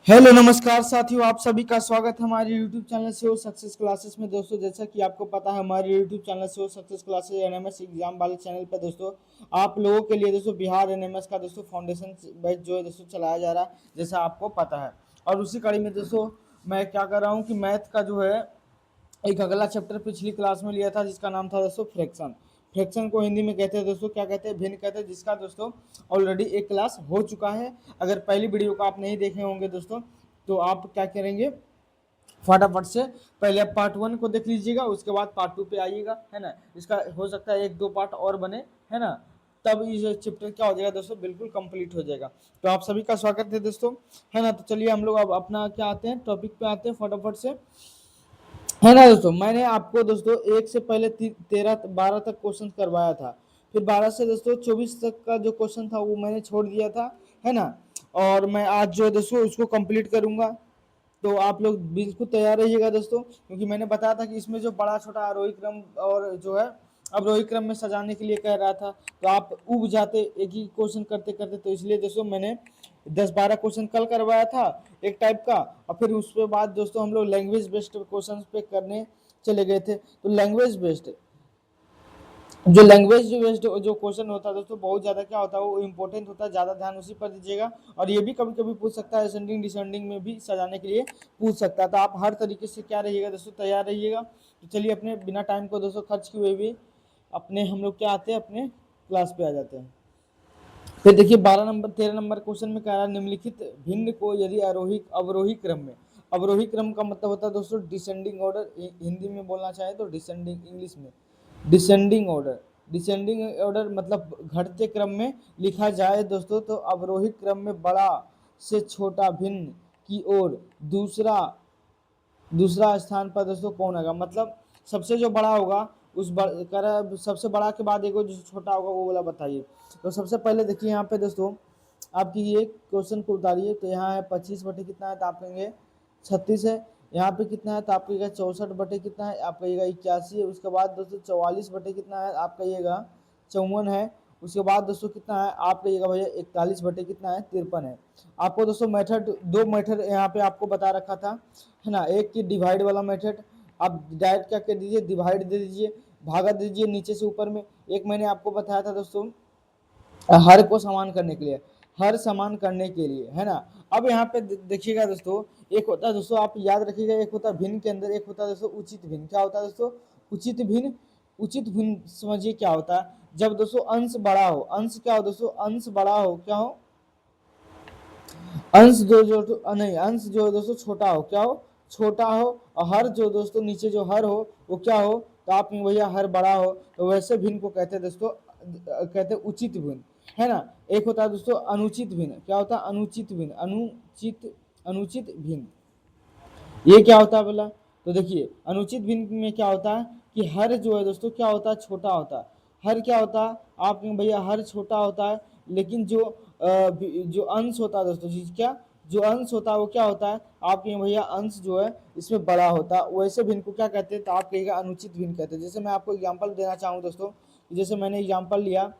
Hello नमस्कार साथियों, आप सभी का स्वागत है हमारे YouTube चैनल से सक्सेस क्लासेस में। दोस्तों, जैसा कि आपको पता है, हमारे YouTube चैनल से सक्सेस क्लासेस एनएमएस एग्जाम वाले चैनल पर दोस्तों आप लोगों के लिए दोस्तों बिहार एनएमएस का दोस्तों फाउंडेशन बैच जो है दोस्तों चलाया जा रहा है, जैसा आपको पता है। और उसी कड़ी में दोस्तों मैं क्या कर रहा हूँ कि मैथ का जो है एक अगला चैप्टर पिछली क्लास में लिया था, जिसका नाम था दोस्तों फ्रैक्शन। फ्रैक्शन को हिंदी में कहते हैं दोस्तों, क्या कहते हैं, भिन्न कहते हैं, जिसका दोस्तों ऑलरेडी एक क्लास हो चुका है। अगर पहली वीडियो को आप नहीं देखे होंगे दोस्तों, तो आप क्या करेंगे, फटाफट से पहले आप पार्ट 1 को देख लीजिएगा, उसके बाद पार्ट 2 पे आइएगा, है ना। इसका हो सकता है 1-2 पार्ट और बने, है ना। तब ये चैप्टर क्या हो जाएगा दोस्तों, बिल्कुल कंप्लीट हो जाएगा। तो आप सभी का स्वागत है दोस्तों, है ना। तो चलिए हम लोग अब अपना क्या आते हैं, टॉपिक पे आते हैं फटाफट से, है ना। दोस्तों मैंने आपको दोस्तों 1 से पहले 13-12 तक क्वेश्चन करवाया था, फिर 12 से दोस्तों 24 तक का जो क्वेश्चन था वो मैंने छोड़ दिया था, है ना। और मैं आज जो है दोस्तों उसको कंप्लीट करूंगा। तो आप लोग बिल्कुल तैयार रहिएगा दोस्तों, क्योंकि मैंने बताया था कि इसमें जो बड़ा छोटा आरोही क्रम और जो है अवरोही क्रम में सजाने के लिए कह रहा था, तो आप उब जाते एक ही क्वेश्चन करते करते। तो इसलिए दोस्तों मैंने 10-12 क्वेश्चन कल करवाया था एक टाइप का, और फिर उसके बाद दोस्तों हम लोग लैंग्वेज बेस्ड क्वेश्चन पे करने चले गए थे। तो लैंग्वेज बेस्ड जो क्वेश्चन होता है दोस्तों, बहुत ज़्यादा क्या होता है, वो इंपॉर्टेंट होता है, ज़्यादा ध्यान उसी पर दीजिएगा। और ये भी कभी कभी पूछ सकता है, असेंडिंग डिसेंडिंग में भी सजाने के लिए पूछ सकता है। तो आप हर तरीके से क्या रहिएगा दोस्तों, तैयार रहिएगा। तो चलिए अपने बिना टाइम को दोस्तों खर्च किए हुए भी अपने हम लोग क्या आते हैं, अपने क्लास पे आ जाते हैं। फिर देखिए 13 नंबर क्वेश्चन में कह रहा है, निम्नलिखित भिन्न को यदि अवरोही क्रम में, अवरोही क्रम का मतलब होता है दोस्तों डिसेंडिंग ऑर्डर, हिंदी में बोलना चाहे तो डिसेंडिंग, इंग्लिश में डिसेंडिंग ऑर्डर। डिसेंडिंग ऑर्डर मतलब घटते क्रम में लिखा जाए दोस्तों, तो अवरोही क्रम में बड़ा से छोटा भिन्न की ओर दूसरा दूसरा स्थान पर दोस्तों कौन आएगा, मतलब सबसे जो बड़ा होगा उस सबसे बड़ा के बाद एक जो छोटा होगा वो वाला बताइए। तो सबसे पहले देखिए यहाँ पे दोस्तों आपकी ये क्वेश्चन को उतारिए। तो यहाँ है 25 बटे कितना है, तो आप कहेंगे 36 है। यहाँ पे कितना है, तो आप कहिएगा 64 बटे कितना है, आप कहिएगा 81 है। उसके बाद दोस्तों 44 बटे कितना है, आप कहिएगा 54 है। उसके बाद दोस्तों कितना है, आप कहिएगा भैया 41 बटे कितना है, 53 है। आपको दोस्तों मेथड, दो मेथड यहाँ पे आपको बता रखा था, है ना। एक की डिवाइड वाला मेथड, आप डायरेक्ट क्या कर दीजिए, डिवाइड दे दीजिए, भागा दीजिए नीचे से ऊपर में। एक मैंने आपको बताया था दोस्तों हर को समान करने के लिए, हर समान करने के लिए, है ना। अब यहाँ पे देखिएगा दोस्तों, एक होता है दोस्तों, आप याद रखिएगा, एक होता है भिन्न के अंदर, एक होता है दोस्तों उचित भिन्न। क्या होता है दोस्तों, उचित भिन्न। उचित भिन्न समझिए क्या होता है, जब दोस्तों अंश बड़ा हो, अंश क्या हो दोस्तों, अंश बड़ा हो, क्या हो, अंश जो नहीं, अंश जो है दोस्तों छोटा हो, क्या हो, छोटा हो। और हर जो दोस्तों नीचे जो हर हो वो क्या हो, तो आप भैया हर बड़ा हो। तो वैसे भिन्न को कहते हैं दोस्तों, कहते हैं उचित भिन्न, है ना। एक होता है दोस्तों अनुचित भिन्न। क्या होता है, अनुचित भिन्न, अनुचित भिन्न। ये क्या होता है बोला, तो देखिए अनुचित भिन्न में क्या होता है कि हर जो है दोस्तों क्या होता है, छोटा होता है। हर क्या होता है, आप भैया हर छोटा होता है, लेकिन जो जो अंश होता है दोस्तों, जी क्या, जो अंश होता है वो क्या होता है, आपके भैया अंश जो है इसमें बड़ा होता है। वैसे भिन्न को क्या कहते हैं, तो आप कहिएगा अनुचित भिन्न कहते हैं। जैसे मैं आपको एग्जाम्पल देना चाहूँ दोस्तों, जैसे मैंने एग्जाम्पल लिया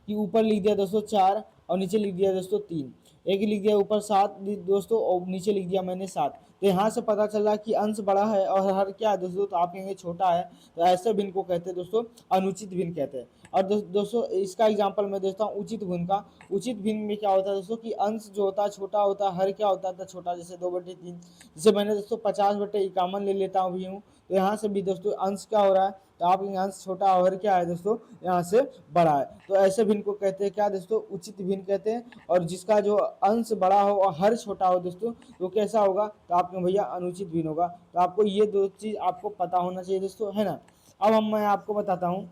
कि ऊपर लिख दिया दोस्तों 4 और नीचे लिख दिया दोस्तों 3, एक लिख दिया ऊपर 7 दोस्तों और नीचे लिख दिया मैंने 7। तो यहाँ से पता चला कि अंश बड़ा है और हर क्या है दोस्तों, तो आप कहेंगे छोटा है। तो ऐसे भिन्न को कहते हैं दोस्तों अनुचित भिन्न कहते हैं। और दोस्तों इसका एग्जांपल मैं देता हूँ उचित भिन्न का। उचित भिन्न में क्या होता है दोस्तों कि अंश जो होता है छोटा होता है, हर क्या होता है छोटा, जैसे 2/3। जैसे मैंने दोस्तों 50/51 ले लेता हूँ भी हूँ, तो यहाँ से भी दोस्तों अंश क्या हो रहा है, तो आप अंश छोटा और क्या है दोस्तों यहाँ से बड़ा है। तो ऐसे भिन्न को कहते हैं क्या दोस्तों, उचित भिन्न कहते हैं। और जिसका जो अंश बड़ा हो और हर छोटा हो दोस्तों, तो कैसा होगा, तो आपके भैया अनुचित भिन्न होगा। तो आपको ये दो चीज आपको पता होना चाहिए दोस्तों, है ना। अब मैं आपको बताता हूँ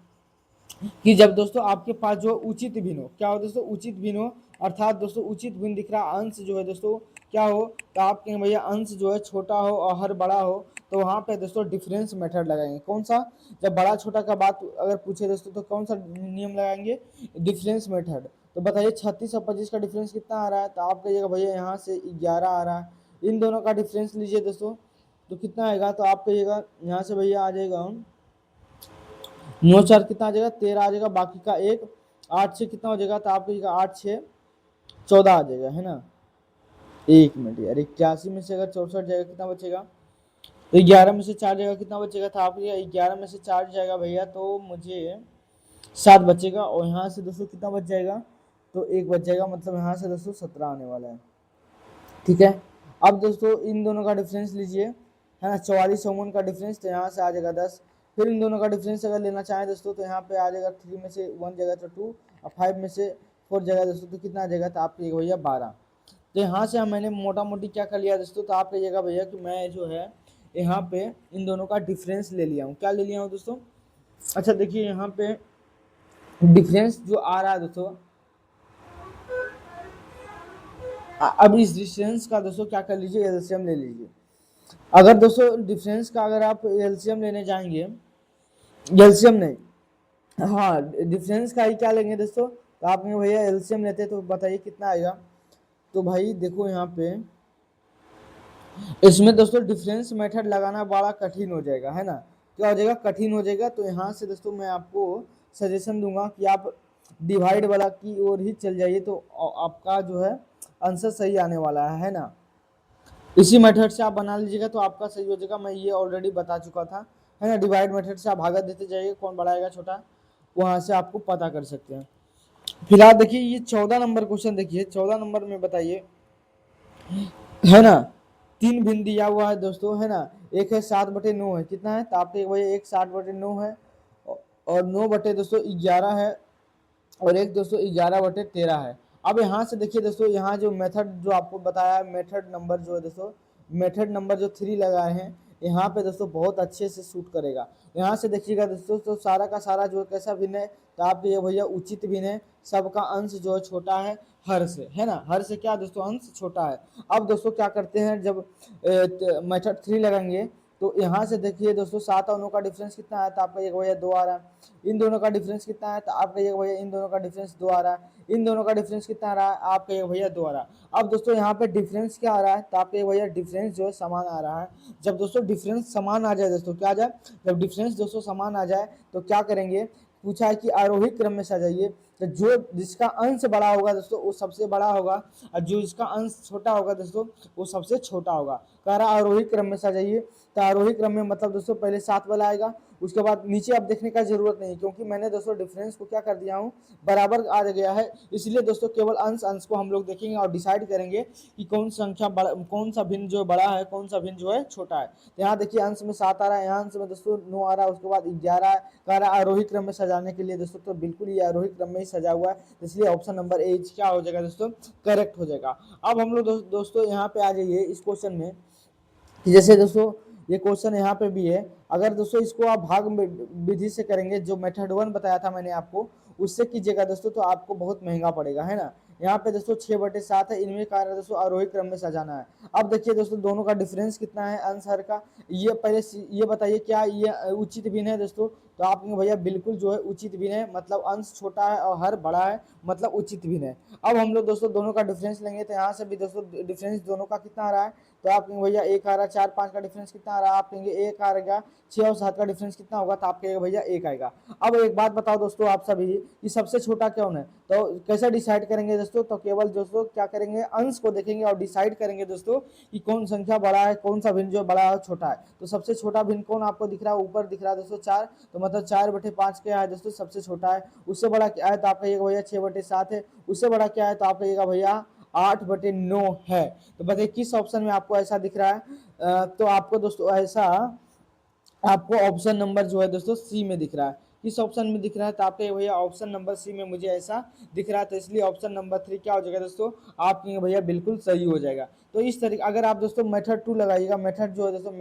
कि जब दोस्तों आपके पास जो उचित भिन्न हो, क्या हो दोस्तों, उचित भिन्न हो, अर्थात दोस्तों उचित भिन्न दिख रहा अंश जो है दोस्तों क्या हो, तो आप कहेंगे भैया अंश जो है छोटा हो और हर बड़ा हो, तो वहां पे दोस्तों डिफरेंस मेथड लगाएंगे। कौन सा, जब बड़ा छोटा का बात अगर पूछे दोस्तों तो कौन सा नियम लगाएंगे, डिफरेंस मेथड। तो बताइए 36 और 25 का डिफरेंस कितना आ रहा है, तो आप कहिएगा भैया यहाँ से 11 आ रहा है। इन दोनों का डिफरेंस लीजिए दोस्तों, तो कितना आएगा, तो आप कहिएगा यहाँ से भैया आ जाएगा 9 4 कितना आ जाएगा, 13 आ जाएगा, बाकी का एक 8 से कितना हो जाएगा, तो आप कहिएगा 8 6 14 आ जाएगा, है ना। 1 मिनट यार, 81 में से अगर 64 जाएगा कितना बचेगा, तो 11 में से 4 जाएगा कितना बचेगा था आपके, 11 में से 4 जाएगा भैया तो मुझे 7 बचेगा, और यहाँ से दोस्तों कितना बच जाएगा, तो 1 बच जाएगा, मतलब यहाँ से दोस्तों 17 आने वाला है। ठीक है, अब दोस्तों इन दोनों का डिफरेंस लीजिए, है ना, 44 और 1 का डिफरेंस, तो यहाँ से आ जाएगा 10। फिर इन दोनों का डिफरेंस अगर लेना चाहें दोस्तों, तो यहाँ पे आ जाएगा 3 में से 1 जाएगा तो 2, और 5 में से 4 जाएगा दोस्तों, तो कितना आ जाएगा, तो आप कहिएगा भैया 12। तो यहाँ से मैंने मोटा मोटी क्या कर लिया दोस्तों, तो आप कहिएगा भैया कि मैं जो है यहाँ पे इन दोनों का डिफरेंस ले लिया हूँ। क्या ले लिया हूँ दोस्तों, अच्छा देखिए यहाँ पे डिफरेंस जो आ रहा है दोस्तों, अब इस डिफरेंस का दोस्तों क्या कर लीजिए, एलसीएम ले लीजिए। अगर दोस्तों डिफरेंस का अगर आप एलसीएम लेने जाएंगे, एलसीएम नहीं, हाँ डिफरेंस का ही क्या लेंगे दोस्तों, तो आपने भैया एलसीएम लेते तो बताइए कितना आएगा। तो भाई देखो यहाँ पे इसमें दोस्तों डिफरेंस मेथड लगाना बड़ा कठिन हो जाएगा, है ना, क्या हो जाएगा, कठिन हो जाएगा। तो यहाँ से दोस्तों मैं आपको सजेशन दूंगा कि आप डिवाइड वाला की ओर ही चल जाइए, तो आपका जो है आंसर सही आने वाला है ना। इसी मेथड से आप बना लीजिएगा तो आपका सही हो जाएगा, मैं ये ऑलरेडी बता चुका था, है ना। डिवाइड मेथड से आप भागा देते जाइए, कौन बड़ा आएगा छोटा, वहां से आपको पता कर सकते हैं। फिलहाल देखिए ये 14 नंबर क्वेश्चन देखिए, 14 नंबर में बताइए, है ना, 3 भिन्न दिया हुआ है दोस्तों, है ना, एक है 7/9 है, कितना है, तो आपके वही एक 7/9 है, और 9 बटे दोस्तों 11 है, और एक दोस्तों 11/13 है। अब यहाँ से देखिए दोस्तों, यहाँ जो मेथड जो आपको बताया, मेथड नंबर जो है दोस्तों, मेथड नंबर जो 3 लगाए हैं, यहाँ पे दोस्तों बहुत अच्छे से सूट करेगा। यहाँ से देखिएगा दोस्तों, तो सारा का सारा जो कैसा भिन्न है, तो आपके ये भैया उचित भिन्न है, सबका अंश जो है छोटा है हर से, है ना, हर से क्या दोस्तों, अंश छोटा है। अब दोस्तों क्या करते हैं, जब मेथड 3 लगाएंगे, तो यहाँ से देखिए दोस्तों 7 और 9 का डिफरेंस कितना है, तो आपका एक भैया 2 आ रहा है। इन दोनों का डिफरेंस कितना है, तो आपका एक भैया इन दोनों का डिफरेंस 2 आ रहा है। इन दोनों का डिफरेंस कितना आ रहा है, आपका एक भैया 2 आ रहा है। अब दोस्तों यहाँ पे डिफरेंस क्या आ रहा है, तो आपका एक भैया डिफरेंस जो है समान आ रहा है। जब दोस्तों डिफरेंस समान आ जाए दोस्तों, क्या आ जाए, जब डिफरेंस दोस्तों समान आ जाए, तो क्या करेंगे, पूछा है कि आरोही क्रम में सजाइए, तो जो जिसका अंश बड़ा होगा दोस्तों वो सबसे बड़ा होगा, और जो इसका अंश छोटा होगा दोस्तों वो सबसे छोटा होगा। कह रहा आरोही क्रम में सजाइए, तो आरोही क्रम में मतलब दोस्तों पहले 7 वाला आएगा, उसके बाद नीचे अब देखने का जरूरत नहीं, क्योंकि मैंने दोस्तों डिफरेंस को क्या कर दिया हूँ, बराबर आ गया है, इसलिए दोस्तों केवल अंश अंश को हम लोग देखेंगे और डिसाइड करेंगे कि कौन संख्या बड़ा, कौन सा भिन्न जो बड़ा है, कौन सा भिन्न जो है छोटा है। तो यहाँ देखिए अंश में 7 आ रहा है, यहाँ अंश में दोस्तों 9 आ रहा है, उसके बाद 11 है। कह रहा है आरोही क्रम में सजाने के लिए दोस्तों, तो बिल्कुल ये आरोही क्रम में ही सजा हुआ है, इसलिए ऑप्शन नंबर ए क्या हो जाएगा दोस्तों, करेक्ट हो जाएगा। अब हम लोग दोस्तों यहाँ पे आ जाइए इस क्वेश्चन में, कि जैसे दोस्तों ये क्वेश्चन यहाँ पे भी है, अगर दोस्तों इसको आप भाग विधि से करेंगे, जो मेथड 1 बताया था मैंने आपको, उससे कीजिएगा दोस्तों, तो आपको बहुत महंगा पड़ेगा, है ना। यहाँ पे दोस्तों 6/7 है, इनमें कार्य दोस्तों आरोही क्रम में सजाना है। अब देखिए दोस्तों दोनों का डिफरेंस कितना है, अंश हर का, ये पहले ये बताइए क्या ये उचित भिन्न है दोस्तों, तो आप भैया बिल्कुल जो है उचित भिन्न है, मतलब अंश छोटा है और हर बड़ा है, मतलब उचित भिन्न है। अब हम लोग दोस्तों दोनों का डिफरेंस लेंगे, तो यहाँ से भी दोस्तों डिफरेंस दोनों का कितना आ रहा है, तो आप कहेंगे भैया 1 आ रहा है, 4 5 का डिफरेंस कितना आ रहा है, आप कहेंगे 1 आ रहेगा, 6 और 7 का डिफरेंस कितना होगा, तो आप कहेंगे भैया 1 आएगा। अब एक बात बताओ दोस्तों आप सभी, कि सबसे छोटा कौन है, तो कैसे डिसाइड करेंगे दोस्तों, तो केवल दोस्तों क्या करेंगे, अंश को देखेंगे और डिसाइड करेंगे दोस्तों कि कौन संख्या बड़ा है, कौन सा भिन्न जो बड़ा है छोटा है। तो सबसे छोटा भिन्न कौन आपको दिख रहा है, ऊपर दिख रहा है दोस्तों 4, तो मतलब 4/5 क्या है दोस्तों, सबसे छोटा है। उससे बड़ा क्या है, तो आप कहिएगा भैया 6/7 है। उससे बड़ा क्या है, तो आप कहिएगा भैया 8/9 है। तो बताइए किस ऑप्शन में आपको ऐसा दिख रहा है, तो आपको दोस्तों ऐसा आपको ऑप्शन नंबर जो है दोस्तों सी में दिख रहा है। किस ऑप्शन में दिख रहा है, तो आपके भैया ऑप्शन नंबर सी में मुझे ऐसा दिख रहा है, तो इसलिए ऑप्शन नंबर 3 क्या हो जाएगा दोस्तों, आपके भैया बिल्कुल सही हो जाएगा। तो इस तरीके अगर आप दोस्तों मेथड 2 लगाइएगा, मेथड जो है दोस्तों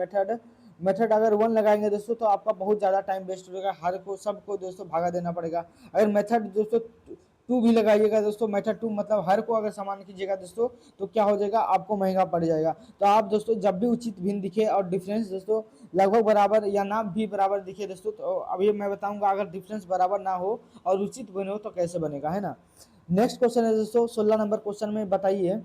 मेथड अगर 1 लगाएंगे दोस्तों, तो आपका बहुत ज़्यादा टाइम वेस्ट हो जाएगा, हर को सबको दोस्तों भागा देना पड़ेगा। अगर मेथड दोस्तों 2 भी लगाइएगा दोस्तों, मेथड 2 मतलब हर को अगर समान कीजिएगा दोस्तों, तो क्या हो जाएगा, आपको महंगा पड़ जाएगा। तो आप दोस्तों जब भी उचित भिन्न दिखे और डिफरेंस दोस्तों लगभग बराबर या ना भी बराबर दिखे दोस्तों, तो अभी मैं बताऊंगा अगर डिफरेंस बराबर ना हो और उचित बने हो तो कैसे बनेगा, है ना। नेक्स्ट क्वेश्चन है दोस्तों 16 नंबर क्वेश्चन में बताइए,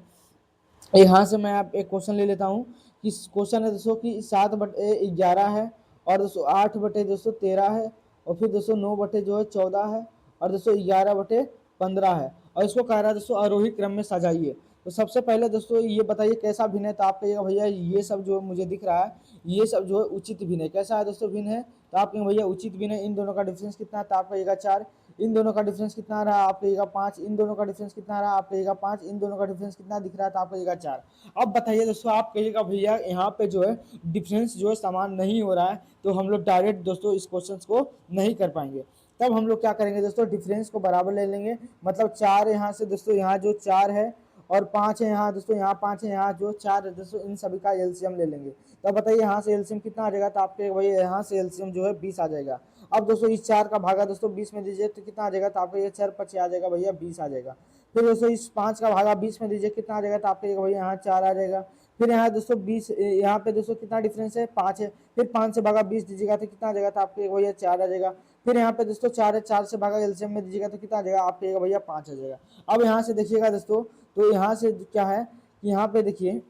यहाँ से मैं आप एक क्वेश्चन ले लेता हूँ, कि क्वेश्चन है दोस्तों कि 7/11 है, और दोस्तों 8/13 है, और फिर दोस्तों 9/14 है, और दोस्तों 11/15 है, और इसको कह रहा है दोस्तों आरोही क्रम में सजाइए। तो सबसे पहले दोस्तों ये बताइए कैसा भिन्न है, तो आप कहिएगा भैया ये सब जो मुझे दिख रहा है ये सब जो है उचित भिन्न है। कैसा है दोस्तों भिन्न है, तो आप कहेंगे भैया उचित भिन्न है। इन दोनों का डिफरेंस कितना है, तो आप कहिएगा 4। इन दोनों का डिफरेंस कितना रहा, आप कहिएगा 5। इन दोनों का डिफरेंस कितना रहा, आप कहिएगा 5। इन दोनों का डिफरेंस कितना दिख रहा है, तो आप कहिएगा 4। अब बताइए दोस्तों, आप कहिएगा भैया यहाँ पे जो है डिफरेंस जो है समान नहीं हो रहा है, तो हम लोग डायरेक्ट दोस्तों इस क्वेश्चन को नहीं कर पाएंगे। तब हम लोग क्या करेंगे दोस्तों, डिफरेंस को बराबर ले लेंगे। मतलब 4 यहाँ से दोस्तों, यहाँ जो 4 है और 5 है यहाँ दोस्तों, यहाँ 5 है, यहाँ जो 4 है दोस्तों, इन सभी का एलसीएम ले लेंगे। तो बताइए यहाँ से एलसीएम कितना आ जाएगा, तो आपके वही यहाँ से एलसीएम जो है 20 आ जाएगा। अब दोस्तों इस 4 का भागा दोस्तों 20 में दीजिए तो कितना आ जाएगा, तो आपको ये 4 5 आ जाएगा भैया 20 आ जाएगा। फिर दोस्तों इस 5 का भागा 20 में दीजिए कितना आ जाएगा, तो आपके भैया यहाँ 4 आ जाएगा। फिर यहाँ दोस्तों 20, यहाँ पे दोस्तों कितना डिफरेंस है 5 है। फिर 5 से भागा 20 दीजिएगा तो कितना आ जाएगा, तो आपके भैया 4 आ जाएगा। फिर यहाँ पे दोस्तों 4 है, 4 से भागा एलसीएम में दीजिएगा तो कितना आ जाएगा, आपके भैया 5 आ जाएगा। अब यहाँ से देखिएगा दोस्तों, तो यहाँ से क्या है कि यहाँ पे देखिए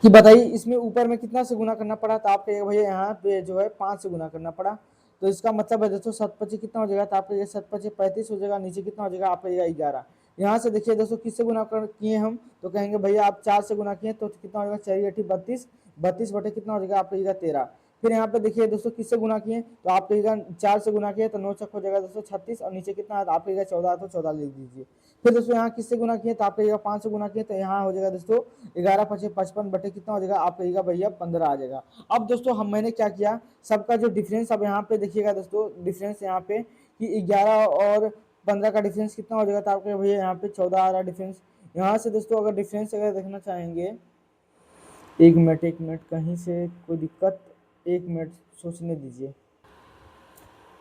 कि बताइए इसमें ऊपर में कितना से गुना करना पड़ा, तो आपके भैया यहाँ पे जो है 5 से गुना करना पड़ा। तो इसका मतलब है दोस्तों 7 5 कितना हो जाएगा, तो आपका ये 7 5 35 हो जाएगा। नीचे कितना हो जाएगा, आपका ये 11। यहाँ से देखिए दोस्तों किससे गुना किए हम, तो कहेंगे भैया आप 4 से गुना किए तो कितना हो जाएगा, 4 8 32, 32 बटे कितना हो जाएगा, आपका 13। फिर यहाँ पे देखिए दोस्तों किससे गुना किए, तो आप कहिएगा 4 से गुना किए तो 9 चक हो जाएगा दोस्तों 36, और नीचे कितना आप कहिएगा 14, तो 14 लिख दीजिए। फिर दोस्तों यहाँ किससे गुना किए, तो आप कहिएगा 5 से गुना किए तो यहाँ हो जाएगा दोस्तों 11 5 55 बटे कितना हो जाएगा, आप कहिएगा भैया 15 आ जाएगा। अब दोस्तों मैंने क्या किया, सबका जो डिफरेंस अब यहाँ पे देखिएगा दोस्तों, डिफरेंस यहाँ पे कि 11 और 15 का डिफरेंस कितना हो जाएगा, तो आपके भैया यहाँ पे 14 आ रहा डिफरेंस। यहाँ से दोस्तों अगर डिफरेंस अगर देखना चाहेंगे, एक मिनट कहीं से कोई दिक्कत, एक मिनट सोचने दीजिए।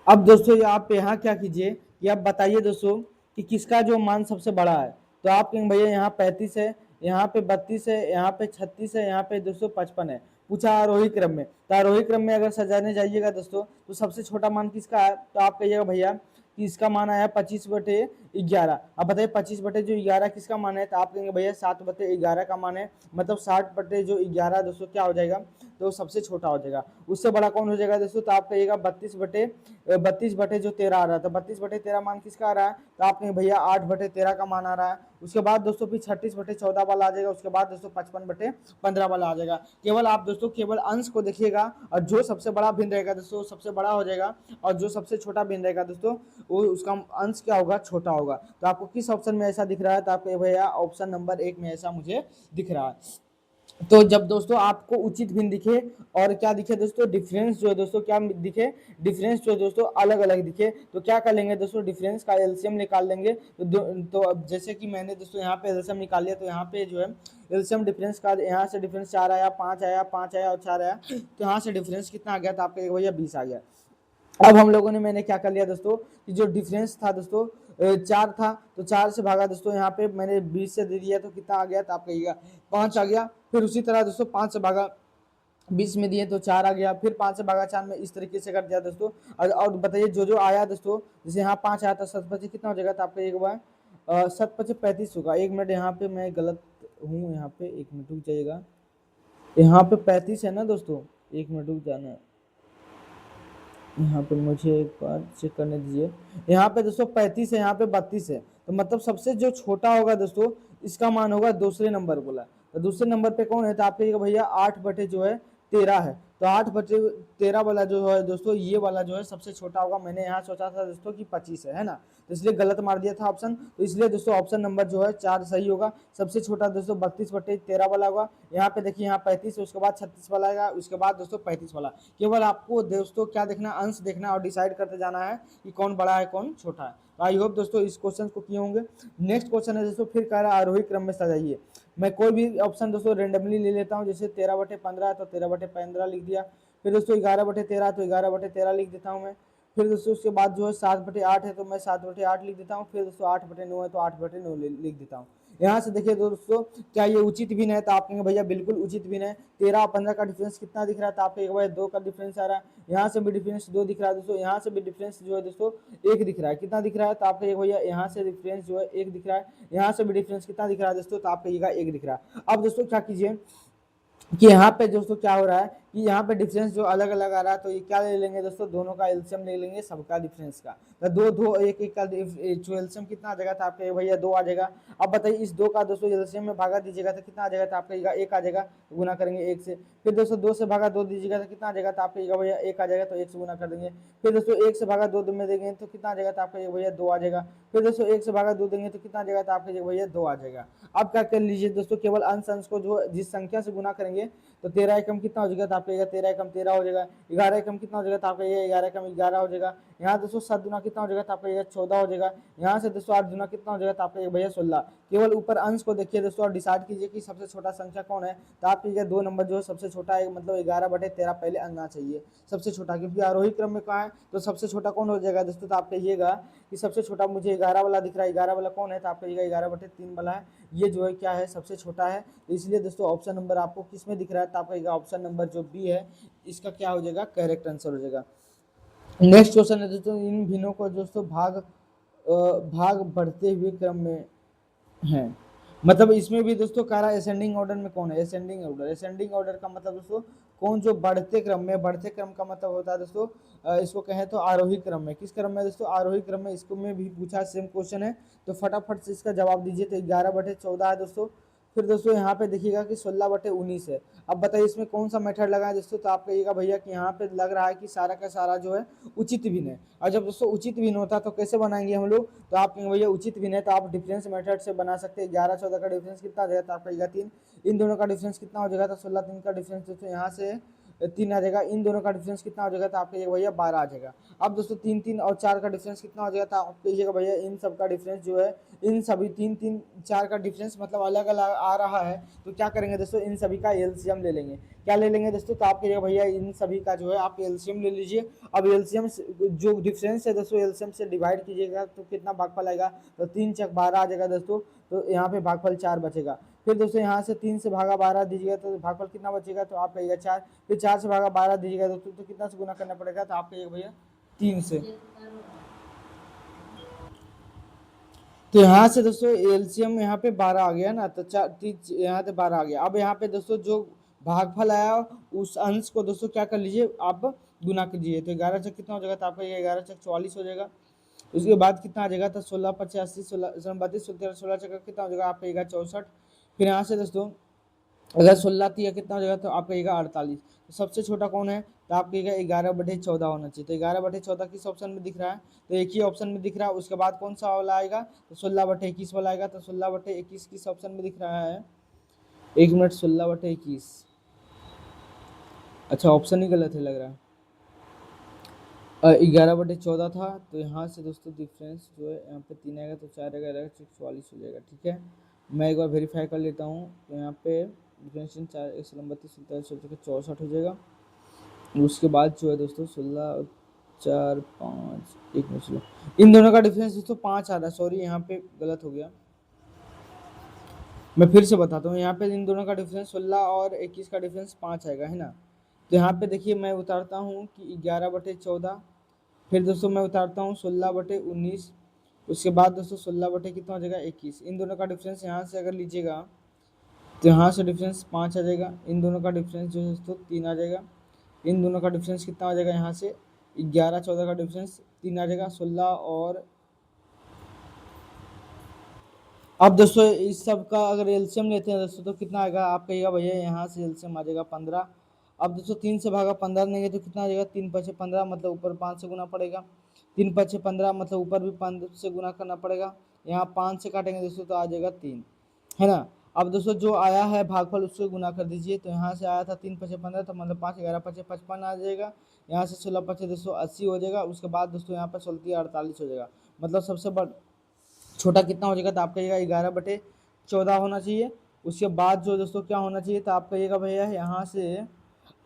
अब दोस्तों आप यहाँ क्या कीजिए कि आप बताइए दोस्तों कि किसका जो मान सबसे बड़ा है, तो आप कहेंगे भैया यहाँ 35 है, यहाँ पे 32 है, यहाँ पे 36 है, यहाँ पे दोस्तों 55 है। पूछा आरोही क्रम में, तो आरोही क्रम में अगर सजाने जाइएगा दोस्तों तो सबसे छोटा मान किसका है, तो आप कहिएगा भैया कि इसका मान आया 25/11। अब बताइए 25/11 किसका मान है, तो आप कहेंगे भैया 7/11 का मान है। मतलब 60/11 दोस्तों क्या हो जाएगा, तो सबसे छोटा हो जाएगा। उससे बड़ा कौन हो जाएगा दोस्तों, तो आप कहिएगा 32/13 आ रहा है। तो 32/13 मान किसका आ रहा है, तो आप कहेंगे भैया 8/13 का मान आ रहा है। उसके बाद दोस्तों फिर 36/14 वाला आ जाएगा। उसके बाद दोस्तों 55/15 वाला आ जाएगा। केवल आप दोस्तों केवल अंश को देखिएगा, और जो सबसे बड़ा भिन्न रहेगा दोस्तों सबसे बड़ा हो जाएगा, और जो सबसे छोटा भिन्न रहेगा दोस्तों वो उसका अंश क्या होगा, छोटा होगा। तो आपको किस ऑप्शन में ऐसा दिख रहा है, तो आपको भैया ऑप्शन नंबर 1 में ऐसा मुझे दिख रहा है। तो जब दोस्तों आपको उचित भिन्न दिखे और क्या दिखे दोस्तों, डिफरेंस जो है दोस्तों क्या दिखे, डिफरेंस जो है दोस्तों अलग अलग दिखे, तो क्या कर लेंगे दोस्तों, डिफरेंस का एलसीएम निकाल लेंगे। तो अब जैसे कि मैंने दोस्तों यहाँ पे एलसीएम निकाल लिया, तो यहाँ पे जो है एलसीएम डिफरेंस का यहाँ से डिफरेंस 4 आया, 5 आया, 5 आया और 4 आया, तो यहाँ से डिफरेंस कितना आ गया, तो आपका भैया 20 आ गया। अब हम लोगों ने मैंने क्या कर लिया दोस्तों कि जो डिफरेंस था दोस्तों 4 था, तो 4 से भागा दोस्तों यहाँ पे मैंने 20 से दे दिया, तो कितना आ गया, तो आप कहिएगा 5 आ गया। फिर उसी तरह दोस्तों 5 से भागा 20 में दिए तो 4 आ गया। फिर 5 से भागा 4 में इस तरीके से कर दिया दोस्तों। और बताइए जो जो आया दोस्तों, जैसे यहाँ 5 आया था 7 5 कितना हो जाएगा, तो आपका एक बार 7 5 35 होगा। एक मिनट यहाँ पे मैं गलत हूँ, यहाँ पे एक मिनट रुक जाइएगा, यहाँ पे 35 है ना दोस्तों, एक मिनट रुक जाना, यहाँ पे मुझे एक बार चेक करने दीजिए। यहाँ पे दोस्तों 35 है, यहाँ पे 32 है, तो मतलब सबसे जो छोटा होगा दोस्तों इसका मान होगा दूसरे नंबर बोला। तो दूसरे नंबर पे कौन है, तो आपके भैया 8/13 है। तो 8/13 वाला जो है दोस्तों, ये वाला जो है सबसे छोटा होगा। मैंने यहाँ सोचा था दोस्तों कि 25 है ना, तो इसलिए गलत मार दिया था ऑप्शन। तो इसलिए दोस्तों ऑप्शन नंबर जो है 4 सही होगा। सबसे छोटा दोस्तों 32/13 वाला होगा। यहाँ पे देखिए यहाँ 35 है, उसके बाद 36 वाला आएगा, उसके बाद दोस्तों 35 वाला। केवल आपको दोस्तों क्या देखना, अंश देखना और डिसाइड करते जाना है कि कौन बड़ा है कौन छोटा है। आई होप दोस्तों इस क्वेश्चन को किए होंगे। नेक्स्ट क्वेश्चन है दोस्तों, फिर कह रहा है आरोही क्रम में सजाइए। मैं कोई भी ऑप्शन दोस्तों रेंडमली ले लेता हूँ। जैसे 13/15 है तो 13/15 लिख दिया। फिर दोस्तों 11/13 तो 11/13 लिख देता हूँ मैं। फिर दोस्तों उसके बाद जो है 7/8 है तो मैं 7/8 लिख देता हूँ। फिर दोस्तों 8/9 है तो 8/9 लिख देता हूँ। यहाँ से देखिए दोस्तों क्या ये उचित भिन्न है, तो आप कहेंगे भैया बिल्कुल उचित भिन्न है। 13 और 15 का डिफरेंस कितना दिख रहा है, तो आप कहेंगे भैया 2 का डिफरेंस आ रहा है। यहाँ से भी डिफरेंस 2 दिख रहा है दोस्तों, यहाँ से भी डिफरेंस जो है दोस्तों 1 दिख रहा है। कितना दिख रहा है, तो आप कहिएगा भैया यहाँ से डिफरेंस जो है 1 दिख रहा है। यहाँ से भी डिफरेंस कितना दिख रहा है दोस्तों, तो आप कहिएगा 1 दिख रहा है। अब दोस्तों क्या कीजिए कि यहाँ पे दोस्तों क्या हो रहा है कि यहाँ पे डिफरेंस जो अलग अलग आ रहा है, तो ये क्या ले लेंगे दोस्तों, दोनों का एलसीएम ले लेंगे सबका डिफरेंस का। तो दो दो एक एक का जो एलसीएम कितना आ जाएगा, तो आपका भैया 2 आ जाएगा। अब बताइए इस 2 का दोस्तों एलसीएम में भागा दीजिएगा तो कितना आ जाएगा, तो आपका 1 आ जाएगा, गुना करेंगे 1 से। फिर दोस्तों 2 से भागा 2 दीजिएगा तो कितना आ जाएगा, तो आपका भैया 1 आ जाएगा, तो 1 से गुना कर देंगे। फिर दोस्तों 1 से भागा 2 में देंगे तो कितना आ जाएगा, तो आपका भैया 2 आ जाएगा। फिर दोस्तों 1 से भागा 2 देंगे तो कितना आ जाएगा, तो आपका भैया 2 आ जाएगा। अब क्या कर लीजिए दोस्तों, केवल अंश अंश को जो जिस संख्या से गुना करेंगे, तो 13 एकम कितना हो जाएगा, तो आपका 13 एकम 13 हो जाएगा। 11 एकम कितना हो जाएगा, तो आपका 11 एकम 11 हो जाएगा। यहाँ दोस्तों 7 गुना कितना हो जाएगा, तो आपका 14 हो जाएगा। यहाँ से दोस्तों 8 गुना कितना हो जाएगा, तो आपका भैया 16। केवल ऊपर अंश को देखिए दोस्तों और डिसाइड कीजिए कि सबसे छोटा संख्या कौन है। तो आपके 2 नंबर जो है सबसे छोटा है, मतलब 11/13 पहले आना चाहिए सबसे छोटा, क्योंकि आरोही क्रम में कहा है तो सबसे छोटा कौन हो जाएगा दोस्तों। तो आप कहिएगा कि सबसे छोटा मुझे 11 वाला दिख रहा है, 11 वाला कौन है, तो आप कहिएगा 11/3 वाला है, ये जो है क्या है, सबसे छोटा है। तो इसलिए दोस्तों ऑप्शन नंबर आपको किस में दिख रहा है, तो आप कहिएगा ऑप्शन नंबर जो बी है इसका क्या हो जाएगा, करेक्ट आंसर हो जाएगा। नेक्स्ट क्वेश्चन है दोस्तों, इन भिन्नों को दोस्तों भाग बढ़ते हुए क्रम में है। मतलब इसमें भी दोस्तों कह रहा है असेंडिंग ऑर्डर में कौन है, असेंडिंग ऑर्डर। असेंडिंग ऑर्डर का मतलब दोस्तों कौन जो बढ़ते क्रम में, बढ़ते क्रम का मतलब होता है दोस्तों इसको कहें तो आरोही क्रम में। किस क्रम में दोस्तों, आरोही क्रम में। इसको में भी पूछा सेम क्वेश्चन है, तो फटाफट से इसका जवाब दीजिए। तो 11/14 है दोस्तों। फिर दोस्तों यहाँ पे देखिएगा कि 16/19 है। अब बताइए इसमें कौन सा मेथड लगा है दोस्तों, तो आप कहिएगा भैया कि यहाँ पे लग रहा है कि सारा का सारा जो है उचित भिन्न है। और जब दोस्तों उचित भिन्न होता है तो कैसे बनाएंगे हम लोग, तो आप भैया उचित भिन्न है तो आप डिफरेंस मेथड से बना सकते हैं। 11/14 का डिफरेंस कितना आ जाएगा, तो आपका 3। इन दोनों का डिफरेंस कितना हो जाएगा, तो 16/3 का डिफरेंस दोस्तों यहाँ से 3 आ जाएगा। इन दोनों का डिफरेंस कितना हो जाएगा, तो आपका भैया 12 आ जाएगा। अब दोस्तों 3 3 और 4 का डिफरेंस कितना हो जाएगा, तो आप कहिएगा भैया इन सब का डिफरेंस जो है, इन सभी 3 3 4 का डिफरेंस मतलब अलग अलग आ रहा है, तो क्या करेंगे दोस्तों, इन सभी का एलसीएम ले लेंगे। क्या ले लेंगे दोस्तों, तो आप कहिएगा भैया इन सभी का जो है आप एलसीएम ले लीजिए। अब एलसीएम जो डिफरेंस है दोस्तों, एलसीएम से डिवाइड कीजिएगा तो कितना भागफल आएगा, तो 3 चक 12 आ जाएगा दोस्तों। तो यहाँ पे भागफल 4 बचेगा। फिर दोस्तों यहाँ से 3 से भागा 12 दीजिएगा तो भागफल कितना बचेगा, तो आप कहिएगा 4। फिर 4 से भागा 12 दीजिएगा दोस्तों, तो कितना से गुना करना पड़ेगा, तो आप कहिएगा भैया 3 से। तो यहाँ से दोस्तों एलसीएम यहाँ पे 12 आ गया ना, तो यहाँ से 12 आ गया। अब यहाँ पे दोस्तों जो भागफल आया उस अंश को दोस्तों क्या कर लीजिए आप, गुना कीजिए। तो 11 चक कितना हो जाएगा, तो आपका ये 11 चक 44 हो जाएगा। उसके बाद कितना आ जाएगा, तो 16/85 16 32 16 चक कितना हो जाएगा, आप कहिएगा 64। फिर यहाँ से दोस्तों अगर 16 तिया कितना हो जाएगा, तो आप कहिएगा 48। तो सबसे छोटा कौन है, तो आप कहिएगा 11/14 होना चाहिए। तो 11/14 किस ऑप्शन में दिख रहा है, तो एक ही ऑप्शन में दिख रहा है। उसके बाद कौन सा वाला आएगा, तो 16/21 वाला आएगा। तो 16/21 किस ऑप्शन में दिख रहा है, 1 मिनट, 16/21, अच्छा ऑप्शन ही गलत है लग रहा है। 11/14 था। तो यहाँ से दोस्तों डिफरेंस जो है यहाँ पे 3 आएगा, तो 4 आएगा, 44 हो जाएगा। ठीक है, मैं एक बार वेरीफाई कर लेता हूँ। तो यहाँ पे डिफरेंशिएशन 4 132 47 64 हो जाएगा। उसके बाद जो है दोस्तों 16 4 5 1 में 16, इन दोनों का डिफरेंस दोस्तों 5 आ रहा है। सॉरी यहाँ पे गलत हो गया, मैं फिर से बताता हूँ। यहाँ पे इन दोनों का डिफरेंस 16 और 21 का डिफरेंस 5 आएगा, है ना। तो यहाँ पे देखिए मैं उतारता हूँ कि 11/14, फिर दोस्तों मैं उतारता हूँ 16/19। उसके बाद दोस्तों 16 बटे कितना हो जाएगा 21। इन दोनों का डिफरेंस यहाँ से अगर लीजिएगा तो यहाँ से डिफरेंस 5 आ जाएगा। इन दोनों का डिफरेंस जो है दोस्तों 3 आ जाएगा। इन दोनों का डिफरेंस कितना आ जाएगा, यहाँ से 11/14 का डिफरेंस 3 आ जाएगा। 16 और अब दोस्तों इस सब का अगर एलसीएम लेते हैं दोस्तों तो कितना आएगा, आप कहिएगा भैया यहाँ से एलसीएम आ जाएगा 15। अब दोस्तों 3 से भागा 15 नहीं तो कितना आ जाएगा, 3 5 15, मतलब ऊपर 5 से गुना पड़ेगा। 3 5 15 मतलब ऊपर भी 5 से गुना करना पड़ेगा। यहाँ 5 से काटेंगे दोस्तों तो आ जाएगा 3, है ना। अब दोस्तों जो आया है भागफल उससे गुना कर दीजिए। तो यहाँ से आया था 3 5 15, तो मतलब 5 11 5 55 आ जाएगा। यहाँ से 16 5 दोस्तों 80 हो जाएगा। उसके बाद दोस्तों यहाँ पर 16 48 हो जाएगा। मतलब सबसे बड़ा छोटा कितना हो जाएगा, तो आप कहिएगा 11/14 होना चाहिए। उसके बाद जो दोस्तों क्या होना चाहिए, तो आप कहिएगा भैया यहाँ से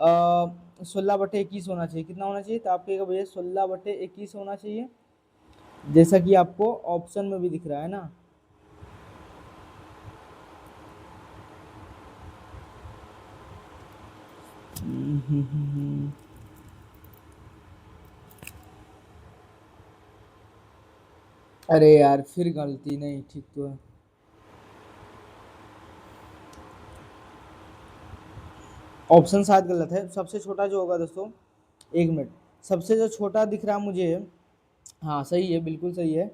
16/21 होना चाहिए। कितना होना चाहिए, तो आप कहिएगा भैया 16/21 होना चाहिए, जैसा कि आपको ऑप्शन में भी दिख रहा है ना। अरे यार फिर गलती, नहीं ठीक तो है। ऑप्शन शायद गलत है, सबसे छोटा जो होगा दोस्तों, 1 मिनट, सबसे जो छोटा दिख रहा है मुझे, हाँ सही है, बिल्कुल सही है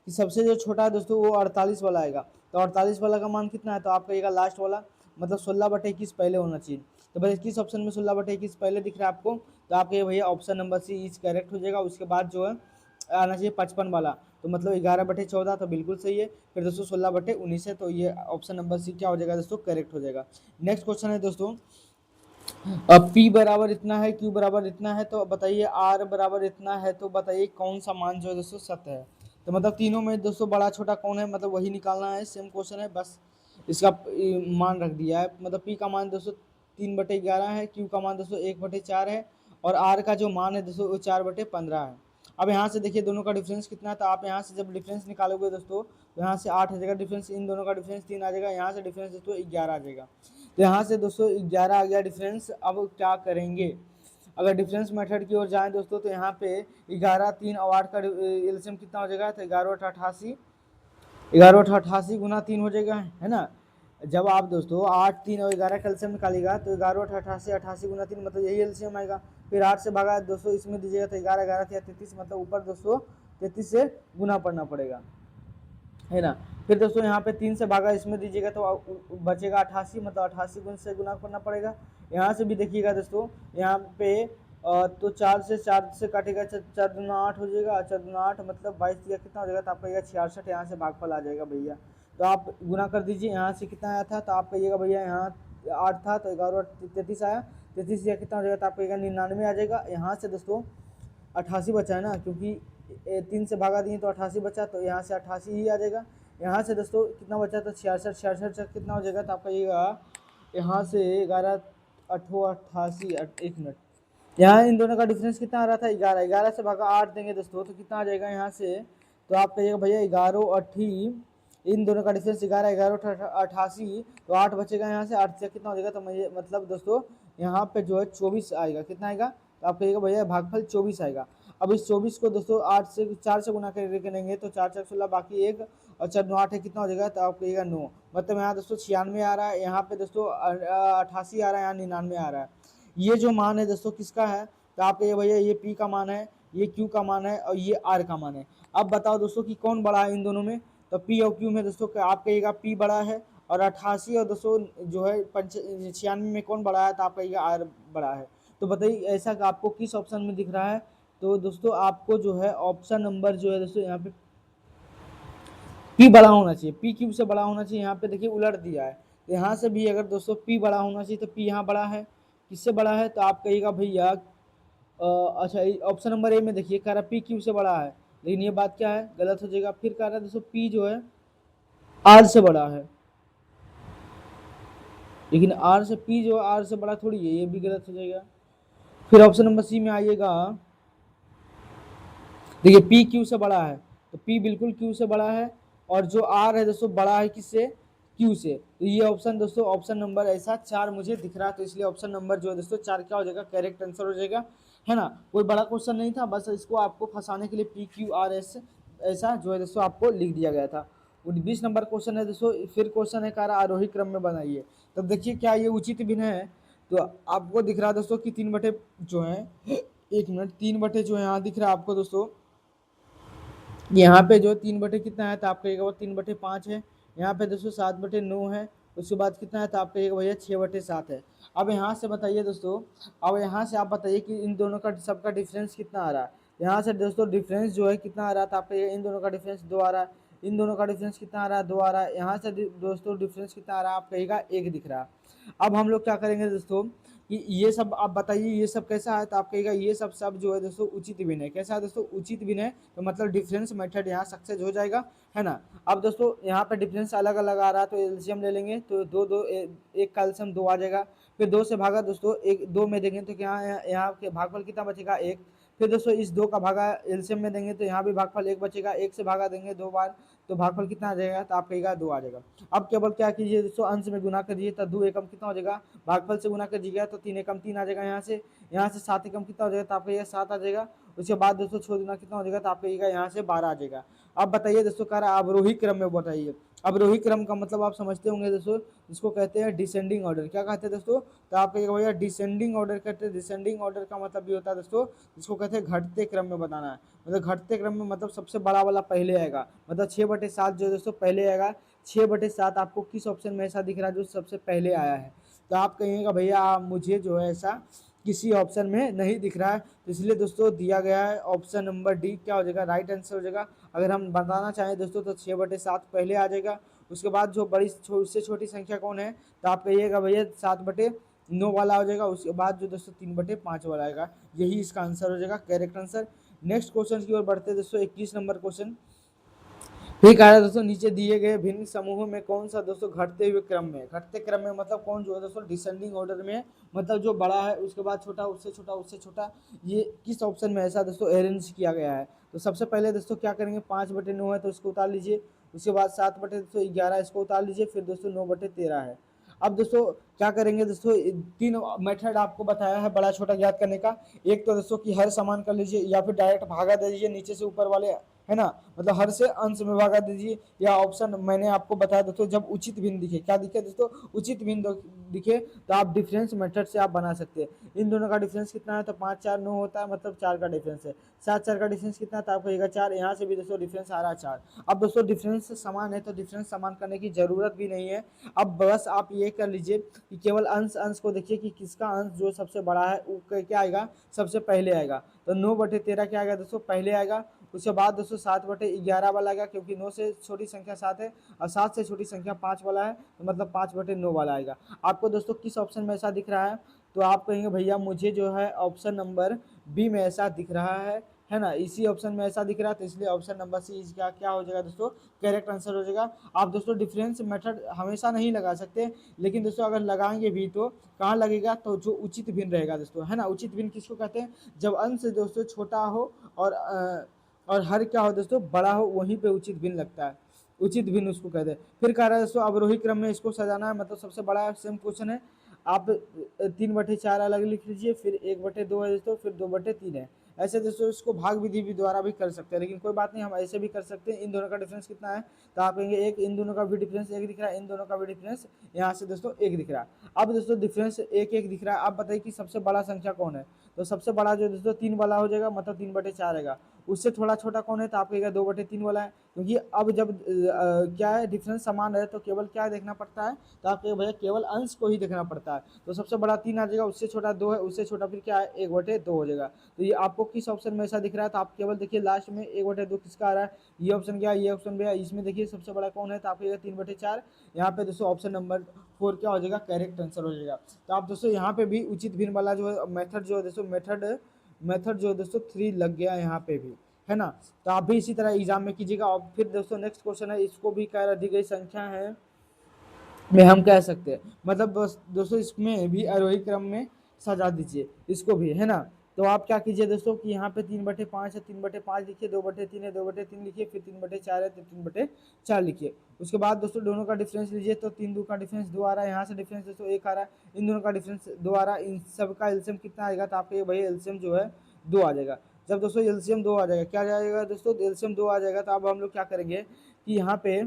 कि सबसे जो छोटा है दोस्तों वो 48 वाला आएगा। तो 48 वाला का मान कितना है, तो आप कहिएगा लास्ट वाला, मतलब 16/21 पहले होना चाहिए। तो भाई किस ऑप्शन में 16/21 पहले दिख रहा है आपको, तो आप कहिए भैया option number C is correct हो जाएगा। उसके बाद जो है आना चाहिए 55 वाला, तो मतलब 11/14, तो बिल्कुल सही है। फिर दोस्तों 16/19 है, तो ये ऑप्शन नंबर सी क्या हो जाएगा दोस्तों, करेक्ट हो जाएगा। नेक्स्ट क्वेश्चन है दोस्तों, अब P बराबर इतना है, Q बराबर इतना है, तो बताइए R बराबर इतना है, तो बताइए कौन सा मान जो है दोस्तों सत्य है। तो मतलब तीनों में दोस्तों बड़ा छोटा कौन है, मतलब वही निकालना है, सेम क्वेश्चन है, बस इसका मान रख दिया है। मतलब P का मान दोस्तों 3/11 है, Q का मान दोस्तों 1/4 है, और R का जो मान है दोस्तों वो 4/15 है। अब यहाँ से देखिए दोनों का डिफरेंस कितना है, तो आप यहाँ से जब डिफरेंस निकालोगे दोस्तों, तो यहाँ से 8 आ जाएगा डिफरेंस, इन दोनों का डिफरेंस 3 आ जाएगा, यहाँ से डिफरेंस दोस्तों 11 आ जाएगा। तो यहाँ से दोस्तों 11 आ गया डिफरेंस। अब क्या करेंगे, अगर डिफरेंस मेथड की ओर जाएं दोस्तों, तो यहाँ पे 11, 3 और 8 का एलसीएम कितना हो जाएगा, तो 11/88, 11/88 गुना 3 हो जाएगा, है ना। जब आप दोस्तों 8, 3 और 11 का एलसीएम निकालिएगा, तो 11/88, 88 गुना 3, मतलब यही एलसीएम आएगा। फिर 8 से भागा दोस्तों इसमें दीजिएगा, तो 11, 11 33, मतलब ऊपर दोस्तों 33 से गुना पड़ना पड़ेगा, है ना। फिर दोस्तों यहाँ पे 3 से भागा इसमें दीजिएगा, तो बचेगा 88, मतलब 88 से गुना करना पड़ेगा। यहाँ से भी देखिएगा दोस्तों, यहाँ पे तो 4 से काटेगा, 4 दूना 8 हो जाएगा, 4 दूना 8 मतलब 22 या कितना हो जाएगा, तो आप कहिएगा 66, यहाँ से भागफल आ जाएगा भैया। तो आप गुना कर दीजिए, यहाँ से कितना आया था, तो आप कहिएगा भैया यहाँ 8 था, तो 11 33 आया, 33 या कितना हो जाएगा, तो आप कहिएगा 99 आ जाएगा। यहाँ से दोस्तों 88 बचा है ना, क्योंकि 3 से भागा दिए तो 88 बचा, तो यहाँ से 88 ही आ जाएगा। यहाँ से दोस्तों कितना बचा, तो 66, 66 कितना हो जाएगा, तो आपका ये यहाँ से 11 8 88, 1 मिनट, यहाँ इन दोनों का डिफरेंस कितना आ रहा था, 11, 11 से भागा 8 देंगे दोस्तों, तो कितना आ जाएगा यहाँ से, तो आप कहिएगा भैया 11/8, इन दोनों का डिफरेंस 11, 11/88, तो 8 बचेगा, यहाँ से 8 से कितना हो जाएगा, तो मतलब दोस्तों यहाँ पे जो है 24 आएगा, कितना आएगा, तो आप कहिएगा भैया भागफल 24 आएगा। अब इस 24 को दोस्तों 4 से गुना करके करेंगे, तो 4 4 16, बाकी 1 और 4 9 8 है, कितना हो जाएगा, तो आप कहिएगा 9, मतलब यहाँ दोस्तों 96 आ रहा है, यहाँ पे दोस्तों 88 आ रहा है, यहाँ 99 आ रहा है। ये जो मान है दोस्तों किसका है, तो आप कहिए भैया ये P का मान है, ये Q का मान है, और ये R का मान है। अब बताओ दोस्तों कि कौन बड़ा है इन दोनों में, तो P और Q में दोस्तों आप कहिएगा P बड़ा है, और 88 और दोस्तों जो है 96 में कौन बड़ा है, तो आप कहिएगा R बड़ा है। तो बताइए ऐसा कि आपको किस ऑप्शन में दिख रहा है, तो दोस्तों आपको जो है ऑप्शन नंबर जो है दोस्तों यहाँ पे P बड़ा होना चाहिए, P Q से बड़ा होना चाहिए। यहाँ पे देखिए उलट दिया है, तो यहाँ से भी अगर दोस्तों P बड़ा होना चाहिए, तो P यहाँ बड़ा है, किससे बड़ा है, तो आप कहिएगा भैया अच्छा ऑप्शन नंबर ए में देखिए कह रहा P Q से बड़ा है, लेकिन ये बात क्या है, गलत हो जाएगा। फिर कह रहा है दोस्तों P जो है R से बड़ा है, लेकिन R से P जो है R से बड़ा थोड़ी है, ये भी गलत हो जाएगा। फिर ऑप्शन नंबर सी में आइएगा, देखिए P Q से बड़ा है, तो P बिल्कुल Q से बड़ा है, और जो R है दोस्तों बड़ा है किससे, Q से। तो ये ऑप्शन दोस्तों ऑप्शन नंबर ऐसा 4 मुझे दिख रहा है, तो इसलिए ऑप्शन नंबर जो है दोस्तों 4 क्या हो जाएगा, करेक्ट आंसर हो जाएगा, है ना। कोई बड़ा क्वेश्चन नहीं था, बस इसको आपको फंसाने के लिए PQRS ऐसा जो है दोस्तों आपको लिख दिया गया था। 20 नंबर क्वेश्चन है दोस्तों, फिर क्वेश्चन है कार्य आरोही क्रम में बनाइए। तब देखिए क्या ये उचित भिन्न है, तो आपको दिख रहा है दोस्तों कि 3 जो है 1 मिनट 3 जो है यहाँ दिख रहा है आपको दोस्तों, यहाँ पे जो 3 कितना है, तो आप कहिएगा वो 3/5 है। यहाँ पे दोस्तों 7/9 है। उसके बाद कितना है, तो आप कहिएगा भैया 6/7 है। अब यहाँ से बताइए दोस्तों, अब यहाँ से आप बताइए कि इन दोनों का सबका डिफरेंस कितना आ रहा है। यहाँ से दोस्तों डिफरेंस जो है कितना आ रहा था, आप कहिएगा इन दोनों का डिफरेंस 2 आ रहा है, इन दोनों का डिफरेंस कितना आ रहा है, 2 आ रहा है। यहाँ से दोस्तों डिफरेंस कितना आ रहा है, आप कहिएगा 1 दिख रहा है। अब हम लोग क्या करेंगे दोस्तों कि ये सब आप बताइए ये सब कैसा है, तो आप कहिएगा ये सब जो है दोस्तों उचित भिन्न है। कैसा है दोस्तों, उचित भिन्न है, तो मतलब डिफरेंस मेथड यहाँ सक्सेस हो जाएगा, है ना। अब दोस्तों यहाँ पे डिफरेंस अलग अलग आ रहा है, तो एलसीएम ले लेंगे, तो एक का एलसीएम 2 आ जाएगा। फिर 2 से भागा दोस्तों 2 में देंगे, तो क्या यहाँ के भागफल कितना बचेगा, 1। फिर दोस्तों इस 2 का भागा एलसीएम में देंगे, तो यहाँ भी भागफल 1 बचेगा। 1 से भागा देंगे 2 बार, तो भागफल कितना आ जाएगा, तो आप कहिएगा 2 आ जाएगा। अब केवल क्या कीजिए दोस्तों, अंश में गुना कर दीजिए, तो 2 एकम कितना हो जाएगा, भागफल से गुना कर दीजिएगा, तो 3 एकम 3 आ जाएगा। यहाँ से 7 एकम कितना हो जाएगा, तो आप कहिएगा 7 आ जाएगा। उसके बाद दोस्तों 6 गुना कितना हो जाएगा, तो आप कहिएगा यहाँ से 12 आ जाएगा। अब बताइए दोस्तों, कह रहा है अवरोही क्रम में बताइए। अवरोही क्रम का मतलब आप समझते होंगे दोस्तों, इसको कहते हैं डिसेंडिंग ऑर्डर। क्या कहते हैं दोस्तों? तो आप कहिएगा भैया डिसेंडिंग ऑर्डर कहते हैं। डिसेंडिंग ऑर्डर का मतलब ये होता है दोस्तों, इसको कहते हैं घटते क्रम में बताना है। मतलब घटते क्रम में मतलब सबसे बड़ा वाला पहले आएगा, मतलब 6/7 जो है दोस्तों पहले आएगा। 6/7 आपको किस ऑप्शन में ऐसा दिख रहा है जो सबसे पहले आया है? तो आप कहिएगा भैया मुझे जो है ऐसा किसी ऑप्शन में नहीं दिख रहा है, तो इसलिए दोस्तों दिया गया है ऑप्शन नंबर डी क्या हो जाएगा, राइट आंसर हो जाएगा। अगर हम बताना चाहें दोस्तों तो 6/7 पहले आ जाएगा। उसके बाद जो बड़ी उससे छोटी संख्या कौन है, तो आप कहिएगा भैया 7/9 वाला हो जाएगा। उसके बाद जो दोस्तों 3/5 वाला आएगा। यही इसका आंसर हो जाएगा, करेक्ट आंसर। नेक्स्ट क्वेश्चन की ओर बढ़ते हैं दोस्तों, 21 नंबर क्वेश्चन। फिर कह रहा है दोस्तों, नीचे दिए गए भिन्न समूहों में कौन सा दोस्तों घटते हुए क्रम में, घटते क्रम में मतलब कौन जो है दोस्तों डिसेंडिंग ऑर्डर में है, मतलब जो बड़ा है उसके बाद छोटा, उससे छोटा, उससे छोटा, ये किस ऑप्शन में ऐसा दोस्तों अरेंज किया गया है? तो सबसे पहले दोस्तों क्या करेंगे, 5/9 है तो इसको उतार लीजिए। उसके बाद 7/11 इसको उतार लीजिए। फिर दोस्तों 9/13 है। अब दोस्तों क्या करेंगे दोस्तों, 3 मेथड आपको बताया है बड़ा छोटा ज्ञात करने का। एक तो दोस्तों कि हर समान कर लीजिए, या फिर डायरेक्ट भागा दे दीजिए नीचे से ऊपर वाले, है ना, मतलब हर से अंश में भागा दीजिए। या ऑप्शन मैंने आपको बताया दोस्तों, जब उचित भिन्न दिखे, क्या दिखे दोस्तों, उचित भिन्न दिखे, तो आप डिफरेंस मेथड से आप बना सकते हैं। इन दोनों का डिफरेंस कितना है, तो 5 4 9 होता है, मतलब 4 का डिफरेंस है। 7 4 का डिफरेंस कितना है, तो आपको 4, यहाँ से भी दोस्तों डिफरेंस आ रहा है 4। अब दोस्तों डिफरेंस समान है तो डिफरेंस समान करने की जरूरत भी नहीं है। अब बस आप ये कर लीजिए कि केवल अंश अंश को देखिए कि किसका अंश जो सबसे बड़ा है वो क्या आएगा, सबसे पहले आएगा। तो 9/13 क्या आएगा दोस्तों, पहले आएगा। उसके बाद दोस्तों 7/11 वाला आएगा, क्योंकि 9 से छोटी संख्या 7 है और 7 से छोटी संख्या 5 वाला है, तो मतलब 5/9 वाला आएगा। आपको दोस्तों किस ऑप्शन में ऐसा दिख रहा है, तो आप कहेंगे भैया मुझे जो है ऑप्शन नंबर बी में ऐसा दिख रहा है ना, इसी ऑप्शन में ऐसा दिख रहा है, तो इसलिए ऑप्शन नंबर सी इसका क्या हो जाएगा दोस्तों, करेक्ट आंसर हो जाएगा। आप दोस्तों डिफरेंस मेथड हमेशा नहीं लगा सकते, लेकिन दोस्तों अगर लगाएंगे भी तो कहाँ लगेगा, तो जो उचित भिन्न रहेगा दोस्तों, है ना। उचित भिन्न किसको कहते हैं, जब अंश दोस्तों छोटा हो और हर क्या हो दोस्तों बड़ा हो, वहीं पे उचित भिन्न लगता है, उचित भिन्न उसको कहते हैं। फिर कह रहा है दोस्तों अवरोही क्रम में इसको सजाना है, मतलब सबसे बड़ा सेम क्वेश्चन है। आप 3/4 अलग लिख लीजिए, फिर 1/2 है दोस्तों, फिर 2/3 है। ऐसे दोस्तों इसको भाग विधि भी द्वारा भी कर सकते हैं, लेकिन कोई बात नहीं, हम ऐसे भी कर सकते हैं। इन दोनों का डिफरेंस कितना है, तो आप कहेंगे एक, इन दोनों का भी डिफरेंस 1 दिख रहा है, इन दोनों का भी डिफरेंस यहाँ से दोस्तों 1 दिख रहा है। अब दोस्तों डिफरेंस 1 दिख रहा है। आप बताइए कि सबसे बड़ा संख्या कौन है, तो सबसे बड़ा जो दोस्तों 3 वाला हो जाएगा, मतलब 3/4 आएगा। उससे थोड़ा छोटा कौन है, तो आप कहिएगा 2/3 वाला है। क्योंकि अब जब क्या है डिफरेंस समान है तो केवल क्या देखना पड़ता है, तो आप कहिए भैया केवल अंश को ही देखना पड़ता है। तो सबसे बड़ा 3 आ जाएगा, उससे छोटा 2 है, उससे छोटा फिर क्या है 1/2 हो जाएगा। तो ये आपको किस ऑप्शन में ऐसा दिख रहा है, तो आप केवल देखिए लास्ट में 1/2 किसका आ रहा है, ये ऑप्शन क्या है, ये ऑप्शन भी है। इसमें देखिए सबसे बड़ा कौन है, तो आप कहिएगा 3/4। यहाँ पे दोस्तों ऑप्शन नंबर 4 क्या हो जाएगा, करेक्ट आंसर हो जाएगा। तो आप दोस्तों यहाँ पे भी उचित भिन्न वाला जो है मेथड जो है दोस्तों मेथड जो है दोस्तों 3 लग गया यहाँ पे भी, है ना। तो आप भी इसी तरह एग्जाम में कीजिएगा। और फिर दोस्तों नेक्स्ट क्वेश्चन है, इसको भी कह रहा दी गई संख्या है में हम कह सकते हैं, मतलब बस दोस्तों इसमें भी आरोही क्रम में सजा दीजिए इसको भी, है ना। तो आप क्या कीजिए दोस्तों कि यहाँ पे 3/5 है, 3/5 लिखिए, 2/3 है, 2/3 लिखिए, फिर 3/4 है तो 3/4 लिखिए। उसके बाद दोस्तों दोनों का डिफरेंस लीजिए, तो 3 2 का डिफरेंस 2 आ रहा है, यहाँ से डिफरेंस दोस्तों 1 आ रहा है, इन दोनों का डिफरेंस 2 आ रहा है। इन सब का एलसीएम कितना आएगा, तो आपके भाई एलसीएम जो है 2 आ जाएगा। जब दोस्तों एलसीएम 2 आ जाएगा, क्या जाएगा दोस्तों, एलसीएम 2 आ जाएगा, तो अब हम लोग क्या करेंगे कि यहाँ पे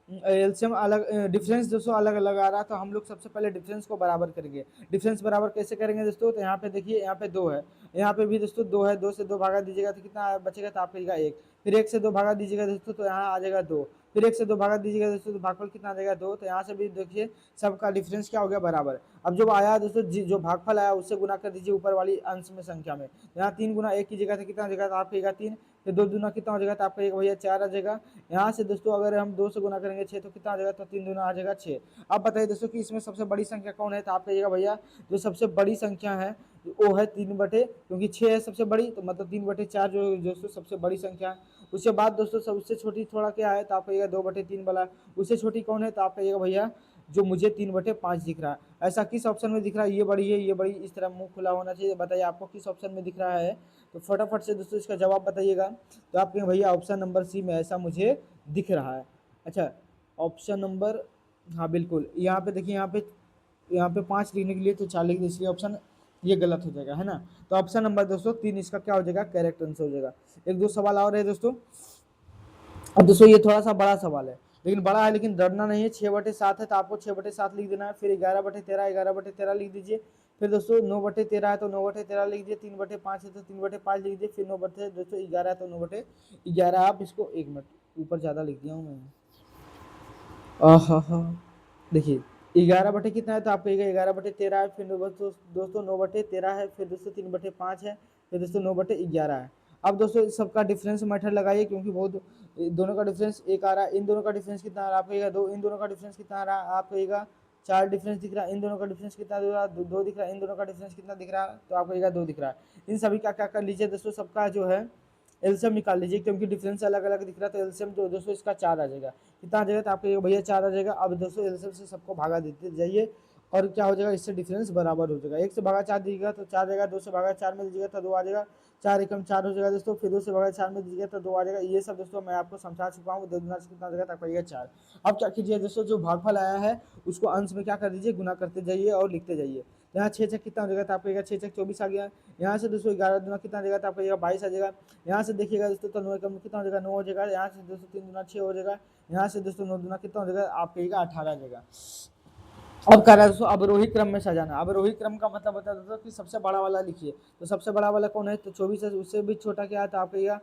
एलसीएम अलग, डिफरेंस दोस्तों अलग अलग आ रहा है, तो हम लोग सबसे पहले डिफरेंस को बराबर करेंगे। डिफरेंस बराबर कैसे करेंगे दोस्तों, तो यहाँ पे देखिए, यहाँ पे 2 है, यहाँ पे भी दोस्तों 2 है, 2 से 2 भागा दीजिएगा तो कितना बचेगा, तो आप कहिएगा 1। फिर 1 से 2 भागा दीजिएगा दोस्तों, तो यहाँ आ जाएगा 2। फिर 1 से 2 भागा दीजिएगा दोस्तों, तो भागफल कितना आ जाएगा 2। तो यहाँ से भी देखिए सबका डिफरेंस क्या हो गया, बराबर। अब जो आया दोस्तों जो भागफल आया उससे गुना कर दीजिए ऊपर वाली अंश में संख्या में। यहाँ 3 गुना 1 कीजिएगा तो कितना आ जाएगा, तो आप कहिएगा 3। फिर 2 दूना कितना हो जाएगा, तो आप कहिएगा भैया 4 आ जाएगा। यहाँ से दोस्तों अगर हम 2 से गुना करेंगे 6 तो कितना आ जाएगा, तो 3 दूना आ जाएगा 6। अब बताइए दोस्तों कि इसमें सबसे बड़ी संख्या कौन है, तो आप कहिएगा भैया जो सबसे बड़ी संख्या है वो है 3 क्योंकि 6 है सबसे बड़ी, तो मतलब 3/4 जो दोस्तों सबसे बड़ी संख्या है। उसके बाद दोस्तों सबसे छोटी थोड़ा क्या है, तो आप कहिएगा 2/3 वाला। उससे छोटी कौन है, तो आप कहिएगा भैया जो मुझे 3/5 दिख रहा है। ऐसा किस ऑप्शन में दिख रहा है, ये बड़ी है, ये बड़ी, इस तरह मुंह खुला होना चाहिए। बताइए आपको किस ऑप्शन में दिख रहा है, तो फटाफट से दोस्तों इसका जवाब बताइएगा। तो आप कहेंगे भैया ऑप्शन नंबर सी में ऐसा मुझे दिख रहा है। अच्छा, ऑप्शन नंबर, हाँ बिल्कुल, यहाँ पे देखिए, यहाँ पे 5 लिखने के लिए तो 4 लिख दे, इसलिए ऑप्शन ये गलत हो जाएगा, है ना। तो ऑप्शन नंबर दोस्तों 3 इसका क्या हो जाएगा, करेक्ट आंसर हो जाएगा। 1 2 सवाल और है दोस्तों। अब दोस्तों ये थोड़ा सा बड़ा सवाल है, लेकिन बड़ा है, लेकिन डरना नहीं है। 6/7 है तो आपको 6/7 लिख देना है। फिर 11/13, 11/13 लिख दीजिए। फिर दोस्तों 9/13 है तो 9/13 लिख दीजिए। 3/5 है तो 3/5 लिख दीजिए। फिर 9/11 है तो 9/11। आप इसको 1 मिनट ऊपर ज्यादा लिख दिया हूँ मैं। आहा, देखिए 11 कितना है तो आपको 11/13 है। फिर दोस्तों 9/13 है। फिर दोस्तों 3/5 है। फिर दोस्तों 9/11 है। अब दोस्तों इस सबका डिफरेंस मेथड लगाइए, क्योंकि बहुत दोनों का डिफरेंस एक आ रहा है। इन दोनों का डिफरेंस कितना आ रहा है आपको 2। इन दोनों का डिफरेंस कितना आ रहा है आपको 4 डिफरेंस दिख रहा है। इन दोनों का डिफरेंस कितना दिख रहा है 2 दिख रहा है। इन दोनों का डिफरेंस कितना दिख रहा है तो आपको 2 दिख रहा है। इन सभी का क्या कर लीजिए दोस्तों, सबका जो है एलसीएम निकाल लीजिए, क्योंकि डिफरेंस अलग अलग दिख रहा है। तो एलसीएम जो दोस्तों इसका 4 आ जाएगा। कितना आ जाएगा तो आपको भैया 4 आ जाएगा। अब दोस्तों एलसीएम से सबको भागा देते जाइए और क्या हो जाएगा, इससे डिफरेंस बराबर हो जाएगा। 1 से भागा 4 दीजिएगा तो 4 जाएगा। 2 से भागा 4 में दीजिएगा तो 2 आ जाएगा। 4 एकम 4 हो जाएगा दोस्तों। फिर 2 से भागा 4 में दीजिएगा तो 2 आ जाएगा। ये सब दोस्तों मैं आपको समझा चुका हूँ। 2 गुना से कितना आ जाएगा तो आपको 4। अब क्या कीजिए दोस्तों, जो भागफल आया है उसको अंश में क्या कर दीजिए, गुना करते जाइए और लिखते जाइए। यहाँ 6 छक कितना हो जाएगा तो आपको 6 छक 24 आ गया। यहाँ से दोस्तों 11 दूना कितना आ जाएगा तो आपको 22 आ जाएगा। यहाँ से देखिएगा दोस्तों तो 9 एकम कितना हो जाएगा 9 हो जाएगा। यहाँ से दोस्तों 3 दूना 6 हो जाएगा। यहाँ से दोस्तों 9 दूना कितना हो जाएगा आप 18 आ जाएगा। अब कह रहा है दोस्तों अवरोही क्रम में सजाना। अवरोही क्रम का मतलब होता है दोस्तों कि सबसे बड़ा वाला लिखिए। तो सबसे बड़ा वाला कौन है तो 24 है। उससे भी छोटा क्या है तो आप कहिएगा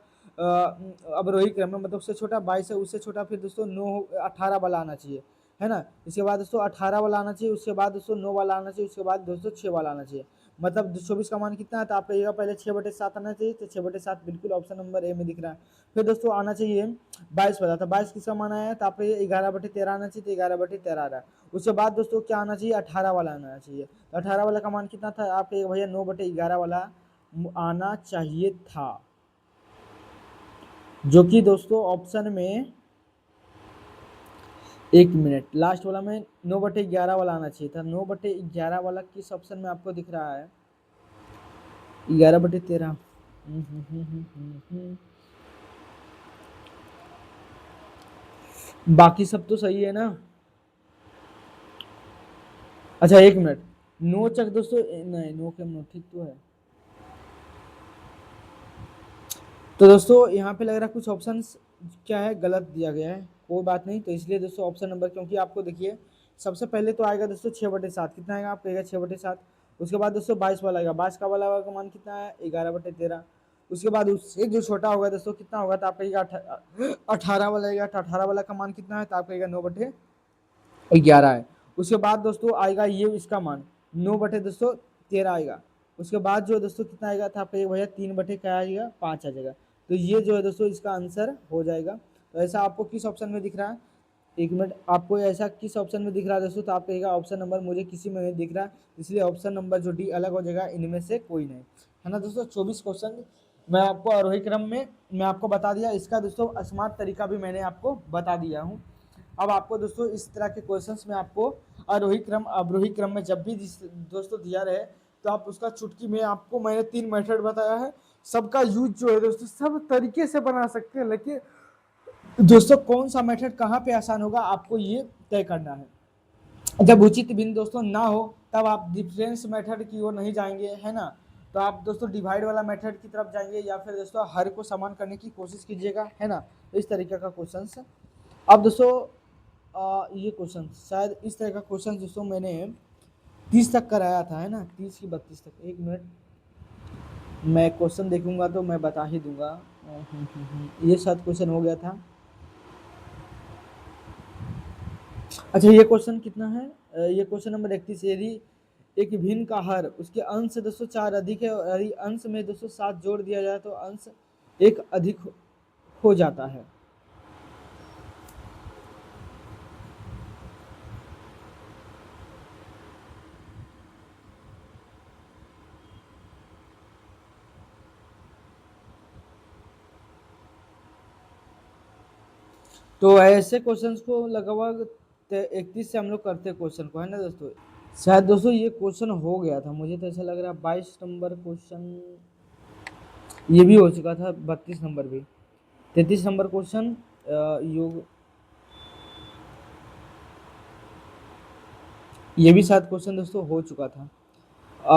अवरोही क्रम में, मतलब उससे छोटा 22 है। उससे छोटा फिर दोस्तों 9 18 वाला आना चाहिए, है ना। इसके बाद दोस्तों 18 वाला आना चाहिए। उसके बाद दोस्तों 9 वाला आना चाहिए। उसके बाद दोस्तों 6 वाला आना चाहिए। मतलब 24 का मान कितना है तो आप कहिएगा पहले 6/7 आना चाहिए। तो 6/7 बिल्कुल ऑप्शन नंबर ए में दिख रहा है। फिर दोस्तों आना चाहिए 22 वाला। तो 22 किसका मान आया है तो आप 11/13 आना चाहिए। तो 11/13 आ रहा है। उसके बाद दोस्तों क्या आना चाहिए 18 वाला आना चाहिए। तो 18 वाला का मान कितना था आपके भैया 9/11 वाला आना चाहिए था, जो कि दोस्तों ऑप्शन में 1 मिनट लास्ट वाला में 9/11 वाला आना चाहिए था। 9/11 वाला किस ऑप्शन में आपको दिख रहा है 11/13। बाकी सब तो सही है ना। अच्छा 1 मिनट, नो चेक दोस्तों नहीं, नो के नो ठीक तो है। तो दोस्तों यहाँ पे लग रहा है कुछ ऑप्शन क्या है गलत दिया गया है। कोई बात नहीं, तो इसलिए दोस्तों ऑप्शन नंबर, क्योंकि आपको देखिए सबसे पहले तो आएगा दोस्तों 6/7 कितना आएगा आप कहेगा 6/7। उसके बाद दोस्तों 22 वाला आएगा। 22 का वाला का मान कितना है 11/13। उसके बाद उससे जो छोटा होगा दोस्तों कितना होगा तो आप कहेगा 18 वाला आएगा। 18 वाला का मान कितना है तो आप कहेगा 9/11 है। उसके बाद दोस्तों आएगा ये इसका मान 9/13 आएगा। उसके बाद जो दोस्तों कितना आएगा था आपका भैया 3 क्या आएगा 5 आ जाएगा। तो ये जो है दोस्तों इसका आंसर हो जाएगा। तो ऐसा आपको किस ऑप्शन में दिख रहा है 1 मिनट, आपको ऐसा किस ऑप्शन में दिख रहा है दोस्तों तो आप कहेगा ऑप्शन नंबर मुझे किसी में नहीं दिख रहा, इसलिए ऑप्शन नंबर जो डी अलग हो जाएगा, इनमें से कोई नहीं, है ना दोस्तों। 24 क्वेश्चन मैं आपको आरोही क्रम में मैं आपको बता दिया। इसका दोस्तों स्मार्ट तरीका भी मैंने आपको बता दिया हूँ। अब आपको दोस्तों इस तरह के क्वेश्चंस में आपको आरोही क्रम अवरोही क्रम में जब भी दोस्तों दिया रहे तो आप उसका चुटकी में आपको मैंने 3 मेथड बताया है। सबका यूज जो है दोस्तों सब तरीके से बना सकते हैं, लेकिन दोस्तों कौन सा मेथड कहाँ पे आसान होगा आपको ये तय करना है। जब उचित बिंदु दोस्तों ना हो तब आप डिफरेंस मेथड की ओर नहीं जाएंगे, है ना। तो आप दोस्तों डिवाइड वाला मेथड की तरफ जाएंगे या फिर दोस्तों हर को समान करने की कोशिश कीजिएगा, है ना। तो इस तरीके का क्वेश्चन। अब दोस्तों ये क्वेश्चन शायद इस तरह का क्वेश्चन दोस्तों मैंने 30 तक कराया था, है ना, 30 की 32 तक। 1 मिनट मैं क्वेश्चन देखूंगा तो मैं बता ही दूंगा। ये शायद क्वेश्चन हो गया था। अच्छा ये क्वेश्चन कितना है ये क्वेश्चन नंबर 31। यदि एक भिन्न का हर उसके अंश दोस्तों 4 अधिक है और यदि अंश में दोस्तों 7 जोड़ दिया जाए तो अंश 1 अधिक हो जाता है। तो ऐसे क्वेश्चंस को लगभग 31 से हम लोग करते हैं क्वेश्चन को, है ना दोस्तों। शायद दोस्तों ये क्वेश्चन हो गया था, मुझे तो ऐसा लग रहा है 22 नंबर क्वेश्चन ये भी हो चुका था, 32 नंबर भी, 33 नंबर क्वेश्चन योग ये भी शायद क्वेश्चन दोस्तों हो चुका था।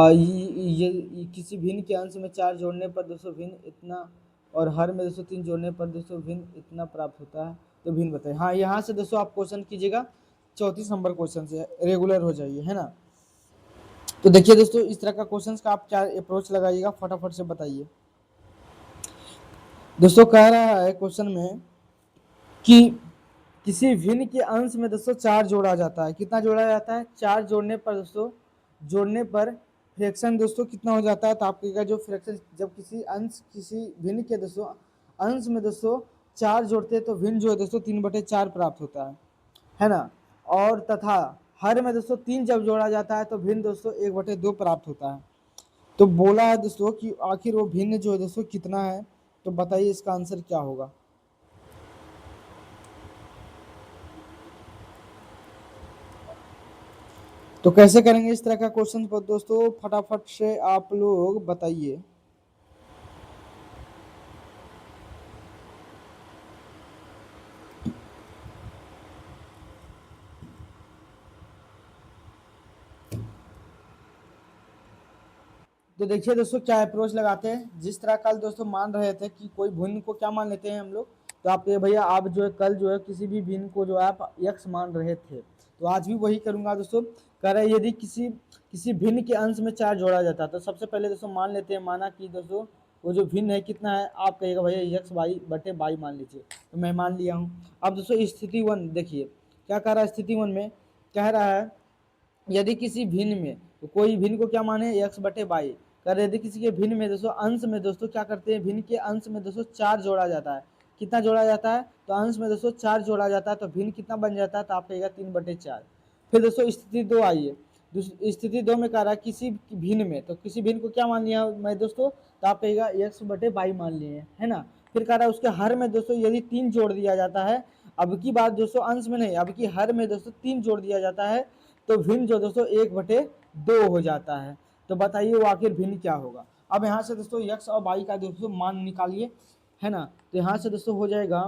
ये किसी भिन्न के अंश में 4 जोड़ने पर दोस्तों भिन्न इतना और हर में दोस्तों 3 जोड़ने पर दोस्तों भिन्न इतना प्राप्त होता है, तो भिन्न बताइए। हाँ, यहाँ से दोस्तों आप क्वेश्चन कीजिएगा, 34 नंबर क्वेश्चन से रेगुलर हो जाइए, है ना। तो देखिए दोस्तों, इस तरह का क्वेश्चन का आप क्या अप्रोच लगाइएगा, फटाफट से बताइए। दोस्तों कह रहा है क्वेश्चन में कि किसी भिन्न के अंश में दोस्तों 4 जोड़ा जाता है। कितना जोड़ा जाता है? 4 जोड़ने पर दोस्तों, जोड़ने पर फ्रैक्शन दोस्तों कितना हो जाता है? तो आपका जो फ्रैक्शन, जब किसी अंश, किसी भिन्न के दोस्तों अंश में दोस्तों 4 जोड़ते हैं तो भिन्न जो है दोस्तों 3/4 प्राप्त होता है ना। और तथा हर में दोस्तों 3 जब जोड़ा जाता है तो भिन्न दोस्तों 1/2 प्राप्त होता है। तो बोला है दोस्तों कि आखिर वो भिन्न जो है दोस्तों कितना है, तो बताइए इसका आंसर क्या होगा। तो कैसे करेंगे इस तरह का क्वेश्चन पर दोस्तों, फटाफट से आप लोग बताइए। तो देखिए दोस्तों क्या अप्रोच लगाते हैं। जिस तरह कल दोस्तों मान रहे थे कि कोई भिन्न को क्या मान लेते हैं हम लोग, तो आप ये भैया, आप जो है कल जो है किसी भी भिन्न को जो है आप यक्स मान रहे थे, तो आज भी वही करूंगा दोस्तों। कह रहे यदि किसी किसी भिन्न के अंश में 4 जोड़ा जाता है, तो सबसे पहले दोस्तों मान लेते हैं, माना कि दोस्तों वो जो भिन्न है कितना है, आप कहिएगा भैया यक्स बाई बटे बाई मान लीजिए, तो मैं मान लिया हूँ। अब दोस्तों स्थिति 1 देखिए क्या कह रहा है। स्थिति 1 में कह रहा है यदि किसी भिन्न में, तो कोई भिन्न को क्या माने, एक्स बटे बाई। कर यदि किसी के भिन्न में दोस्तों अंश में दोस्तों क्या करते हैं, भिन्न के अंश में दोस्तों 4 जोड़ा जाता है। कितना जोड़ा जाता है? तो अंश में दोस्तों 4 जोड़ा जाता है, तो भिन्न कितना बन जाता है, तो आप कहेगा 3/4। फिर दोस्तों स्थिति 2 आइए। स्थिति 2 में कह रहा है किसी भिन्न में, तो किसी भिन्न को क्या मान लिया मैं दोस्तों, तो आप कहेगा एक्स बटे बाई मान लिए, है ना। फिर कह रहा है उसके हर में दोस्तों यदि 3 जोड़ दिया जाता है, अब की बात दोस्तों अंश में नहीं, अब की हर में दोस्तों 3 जोड़ दिया जाता है, तो भिन्न जो दोस्तों 1/2 हो जाता है। तो बताइए वो आखिर भिन्न क्या होगा। अब यहाँ से दोस्तों यक्स और बाई का दोस्तों मान निकालिए, है ना। तो यहाँ से दोस्तों हो जाएगा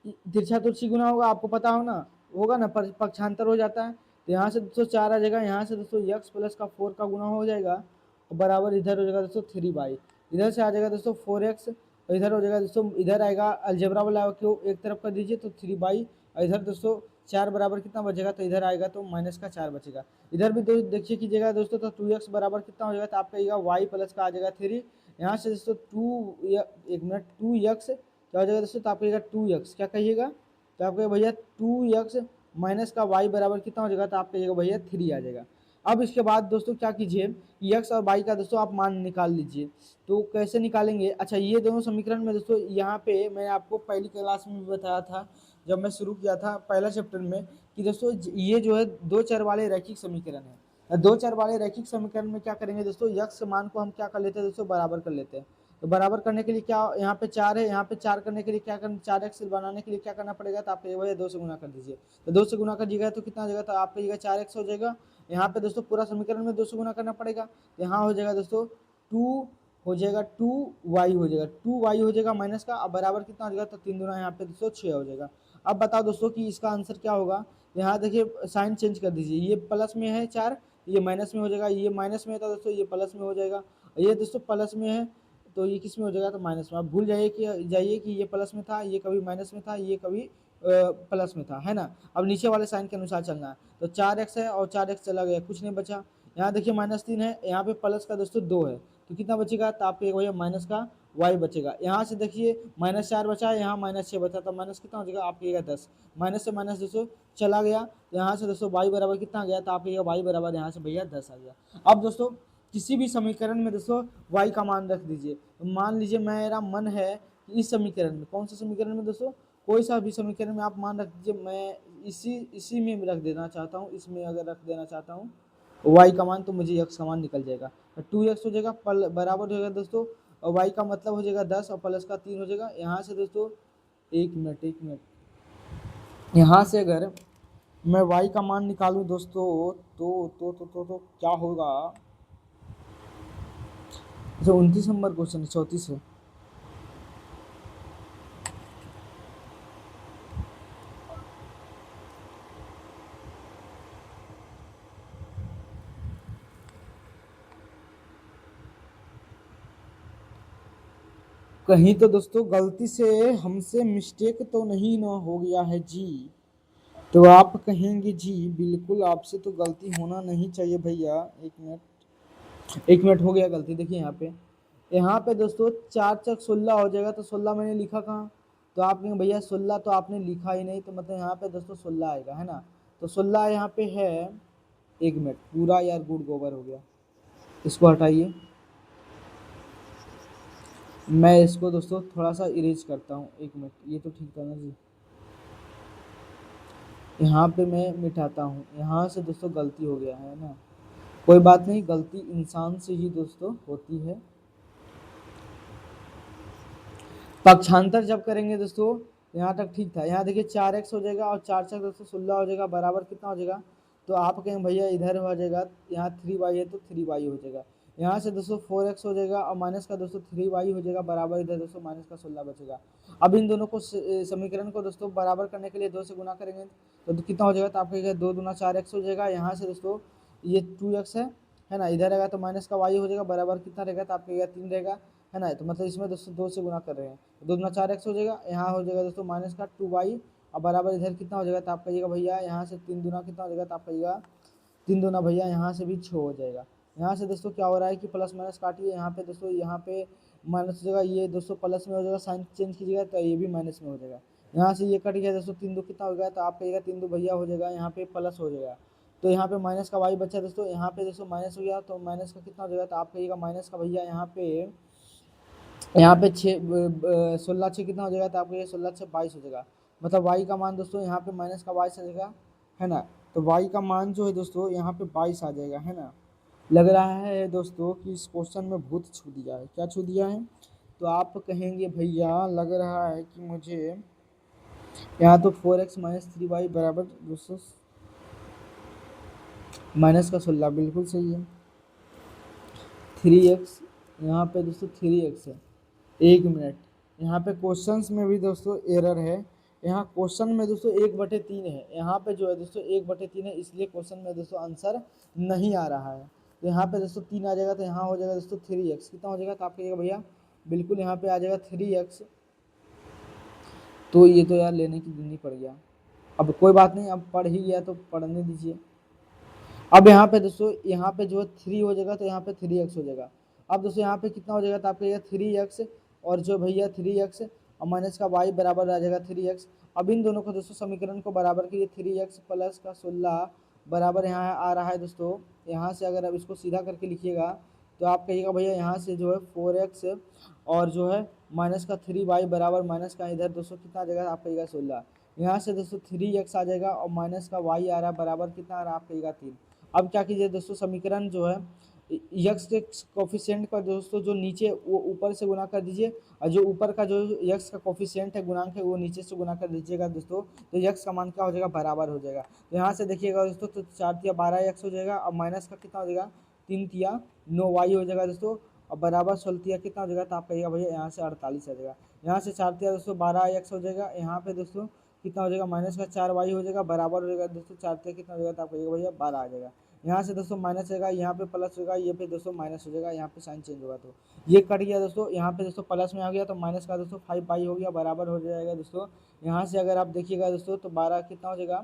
तिरछा तुलसी गुना होगा, आपको पता होगा ना, पक्षांतर हो जाता है। तो यहाँ से दोस्तों 4 आ जाएगा, यहाँ से दोस्तों यक्स प्लस का 4 का गुना हो जाएगा, बराबर इधर हो जाएगा दोस्तों 3/, इधर से आ जाएगा दोस्तों 4x, और इधर हो जाएगा दोस्तों, इधर आएगा अलजेब्रा वाला को एक तरफ कर दीजिए तो 3/, और इधर दोस्तों 4 बराबर कितना बचेगा, तो इधर आएगा तो -4 बचेगा। इधर भी देखिए कीजिएगा दोस्तों, तो 2x बराबर कितना हो जाएगा, तो आपका कहिएगा y प्लस का आ जाएगा 3। यहाँ से दोस्तों 2x क्या हो जाएगा दोस्तों, तो आप कहिएगा 2x, क्या कहिएगा, तो आप कहिएगा भैया 2x माइनस का y बराबर कितना हो जाएगा, तो आप कहिएगा भैया 3 आ जाएगा। अब इसके बाद दोस्तों क्या कीजिए, x और y का दोस्तों आप मान निकाल लीजिए। तो कैसे निकालेंगे, अच्छा ये दोनों समीकरण में दोस्तों, यहाँ पे मैं आपको पहली क्लास में भी बताया था, जब मैं शुरू किया था पहला चैप्टर में, कि दोस्तों ये जो है 2 चर वाले रैखिक समीकरण है। 2 चर वाले रैखिक समीकरण में क्या करेंगे दोस्तों, यक्स मान को हम क्या कर लेते हैं दोस्तों, बराबर कर लेते हैं। तो बराबर करने के लिए क्या, यहाँ पे 4 है, यहाँ पे 4 करने के लिए क्या करना, 4x बनाने के लिए क्या करना पड़ेगा, तो आप ये 2 से गुना कर दीजिए। तो 2 से गुना करिएगा तो कितना हो जाएगा, तो आप कहिएगा 4x हो जाएगा। यहाँ पे दोस्तों पूरा समीकरण में 2 से गुना करना पड़ेगा, यहाँ हो जाएगा दोस्तों 2 हो जाएगा, 2y हो जाएगा, 2y हो जाएगा माइनस का, अब बराबर कितना हो जाएगा, तो 3 दूना यहाँ पे दोस्तों 6 हो जाएगा। अब बताओ दोस्तों कि इसका आंसर क्या होगा। यहाँ देखिए साइन चेंज कर दीजिए, ये प्लस में है 4, ये माइनस में हो जाएगा, ये माइनस में था दोस्तों, ये प्लस में हो जाएगा, ये दोस्तों प्लस में है तो ये किस में हो जाएगा, तो माइनस में। आप भूल जाइए कि ये प्लस में था, ये कभी माइनस में था, ये कभी प्लस में था, है ना। अब नीचे वाले साइन के अनुसार चलना है, तो 4x है और 4x चला गया, कुछ नहीं बचा। यहाँ देखिए -3 है, यहाँ पे प्लस का दोस्तों 2 है, तो कितना बचेगा, तो आपको भैया माइनस का y बचेगा। यहाँ से देखिए -4 बचा है, यहाँ -6 बचा, तो माइनस कितना हो जाएगा, आप कहिएगा 10, माइनस से माइनस दोस्तों चला गया, यहाँ से दोस्तों y बराबर कितना आ गया, तो आप कहिएगा y बराबर यहाँ से भैया 10 आ गया। अब दोस्तों किसी भी समीकरण में दोस्तों y का मान रख दीजिए। तो मान लीजिए मेरा मन है कि इस समीकरण में, कौन सा समीकरण में दोस्तों, कोई सा भी समीकरण में आप मान रख दीजिए, मैं इसी में रख देना चाहता हूँ, इसमें अगर रख देना चाहता हूँ y का मान, तो मुझे x का मान निकल जाएगा, 2x हो जाएगा, बराबर हो जाएगा दोस्तों, और y का मतलब हो जाएगा 10 और प्लस का 3 हो जाएगा। यहाँ से दोस्तों एक मिनट, यहाँ से अगर मैं y का मान निकालूं दोस्तों, तो क्या होगा, अच्छा 29 नंबर क्वेश्चन है, 34 है। कहीं तो दोस्तों गलती से हमसे मिस्टेक तो नहीं ना हो गया है जी? तो आप कहेंगे जी बिल्कुल आपसे तो गलती होना नहीं चाहिए भैया। एक मिनट, एक मिनट, हो गया गलती। देखिए यहाँ पे दोस्तों 4 चक 16 हो जाएगा, तो 16 मैंने लिखा कहाँ? तो आप कहेंगे भैया 16 तो आपने लिखा ही नहीं, तो मतलब यहाँ पे दोस्तों 16 आएगा, है ना? तो 16 यहाँ पे है। एक मिनट, पूरा यार गुड़ गोबर हो गया, इसको हटाइए। मैं इसको दोस्तों थोड़ा सा इरेज करता हूँ, एक मिनट, ये तो ठीक था ना जी? यहाँ पे मैं मिटाता हूँ, यहाँ से दोस्तों गलती हो गया है ना? कोई बात नहीं, गलती इंसान से ही दोस्तों होती है। पक्षांतर जब करेंगे दोस्तों, यहाँ तक ठीक था। यहाँ देखिए 4x हो जाएगा और 4 चक दोस्तों 16 हो जाएगा, बराबर कितना हो जाएगा? तो आप कहेंगे भैया इधर हो जाएगा, यहाँ 3y है तो 3y हो जाएगा। यहाँ से दोस्तों 4x हो जाएगा और माइनस का दोस्तों 3y हो जाएगा, बराबर इधर दोस्तों माइनस का 16 बचेगा। अब इन दोनों को समीकरण को दोस्तों बराबर करने के लिए 2 से गुना करेंगे तो कितना हो जाएगा? तो आपका 2 दूना 4x हो जाएगा। यहाँ से दोस्तों ये 2x है ना, इधर रहेगा तो माइनस का y हो जाएगा, बराबर कितना रहेगा? तो आपका 3 रहेगा, है ना? तो मतलब इसमें दोस्तों 2 से गुना कर रहे हैं, 2 दूना 4x हो जाएगा। यहाँ हो जाएगा दोस्तों माइनस का 2y और बराबर इधर कितना हो जाएगा? तो आप कहिएगा भैया यहाँ से 3 दूना कितना हो जाएगा? तो आप कहिएगा 3 दूना भैया यहाँ से भी 6 हो जाएगा। यहाँ से दोस्तों क्या हो रहा है कि प्लस माइनस काटिए, यहाँ पे दोस्तों यहाँ पे माइनस हो जाएगा, ये दोस्तों प्लस में हो जाएगा, साइन चेंज कीजिएगा तो ये भी माइनस में हो जाएगा। यहाँ से ये कट गया दोस्तों, 3 दो कितना हो गया? तो आप कहिएगा 3 दो भैया हो जाएगा, यहाँ पे प्लस हो जाएगा। तो यहाँ पे माइनस का y बचा दोस्तों, यहाँ पे दोस्तों माइनस हो गया, तो माइनस का कितना हो जाएगा? तो आप कहिएगा माइनस का भैया यहाँ पे 16 6 कितना हो जाएगा? तो आपको ये 16 6 22 हो जाएगा। मतलब y का मान दोस्तों यहाँ पे माइनस का 22 आ जाएगा, है ना? तो y का मान जो है दोस्तों यहाँ पे 22 आ जाएगा, है ना? लग रहा है दोस्तों कि इस क्वेश्चन में भूत छू दिया है। क्या छू दिया है? तो आप कहेंगे भैया लग रहा है कि मुझे यहाँ तो 4x माइनस 3y बराबर दोस्तों माइनस का 16, बिल्कुल सही है। 3x, यहाँ पे दोस्तों 3x है। एक मिनट, यहाँ पे क्वेश्चंस में भी दोस्तों एरर है। यहाँ क्वेश्चन में दोस्तों 1/3 है, यहाँ पे जो है दोस्तों 1/3 है, इसलिए क्वेश्चन में दोस्तों आंसर नहीं आ रहा है। तो यहाँ पे दोस्तों 3 आ जाएगा, तो यहाँ हो जाएगा दोस्तों 3x कितना हो जाएगा? तो आप कहिएगा भैया बिल्कुल यहाँ पे आ जाएगा 3x। तो ये तो यार लेने की देनी पड़ गया। अब कोई बात नहीं, अब पढ़ ही गया तो पढ़ने दीजिए। अब यहाँ पे दोस्तों यहाँ पे जो है 3 हो जाएगा, तो यहाँ पे 3x हो जाएगा। अब दोस्तों यहाँ पे कितना हो जाएगा? तो आपका 3x और जो भैया 3x और माइनस का y बराबर आ जाएगा 3x। अब इन दोनों को दोस्तों समीकरण को बराबर कीजिए, 3x प्लस का 16 बराबर यहाँ आ रहा है दोस्तों। यहाँ से अगर आप इसको सीधा करके लिखिएगा तो आप कहिएगा भैया यहाँ से जो है 4x और जो है माइनस का 3y बराबर माइनस का इधर दोस्तों कितना आ जाएगा? आप कहिएगा 16। यहाँ से दोस्तों 3x आ जाएगा और माइनस का y आ रहा है, बराबर कितना आ रहा है? आप कहिएगा 3। अब क्या कीजिए दोस्तों, समीकरण जो है यक्स के कोफिशिएंट का दोस्तों जो नीचे वो ऊपर से गुना कर दीजिए, और जो ऊपर का जो यक्स का कोफिशिएंट है गुणांक है वो नीचे से गुना कर दीजिएगा दोस्तों। तो यक्स का मान क्या हो जाएगा? बराबर हो जाएगा। तो यहाँ से देखिएगा दोस्तों, तो 4 तिया 12 यक्स हो जाएगा और माइनस का कितना हो जाएगा? 3 तिया 9 y हो जाएगा दोस्तों, और बराबर 16 तिया कितना हो जाएगा? तो आप कहिएगा भैया यहाँ से 48 आ जाएगा। यहाँ से 4 तिया दोस्तों 12 यक्स हो जाएगा, यहाँ पे दोस्तों कितना हो जाएगा? माइनस का 4 y हो जाएगा, बराबर हो जाएगा दोस्तों 4 तिया कितना हो जाएगा? तो आप कहिएगा भैया 12 आ जाएगा। यहाँ से दोस्तों माइनस होगा, यहाँ पे प्लस होगा, ये पे दोस्तों माइनस हो जाएगा, यहाँ पे साइन चेंज होगा तो ये कट गया दोस्तों। यहाँ पे दोस्तों प्लस में आ गया तो माइनस का दोस्तों 5y हो गया, बराबर हो जाएगा दोस्तों। यहाँ से अगर आप देखिएगा दोस्तों तो 12 कितना हो जाएगा?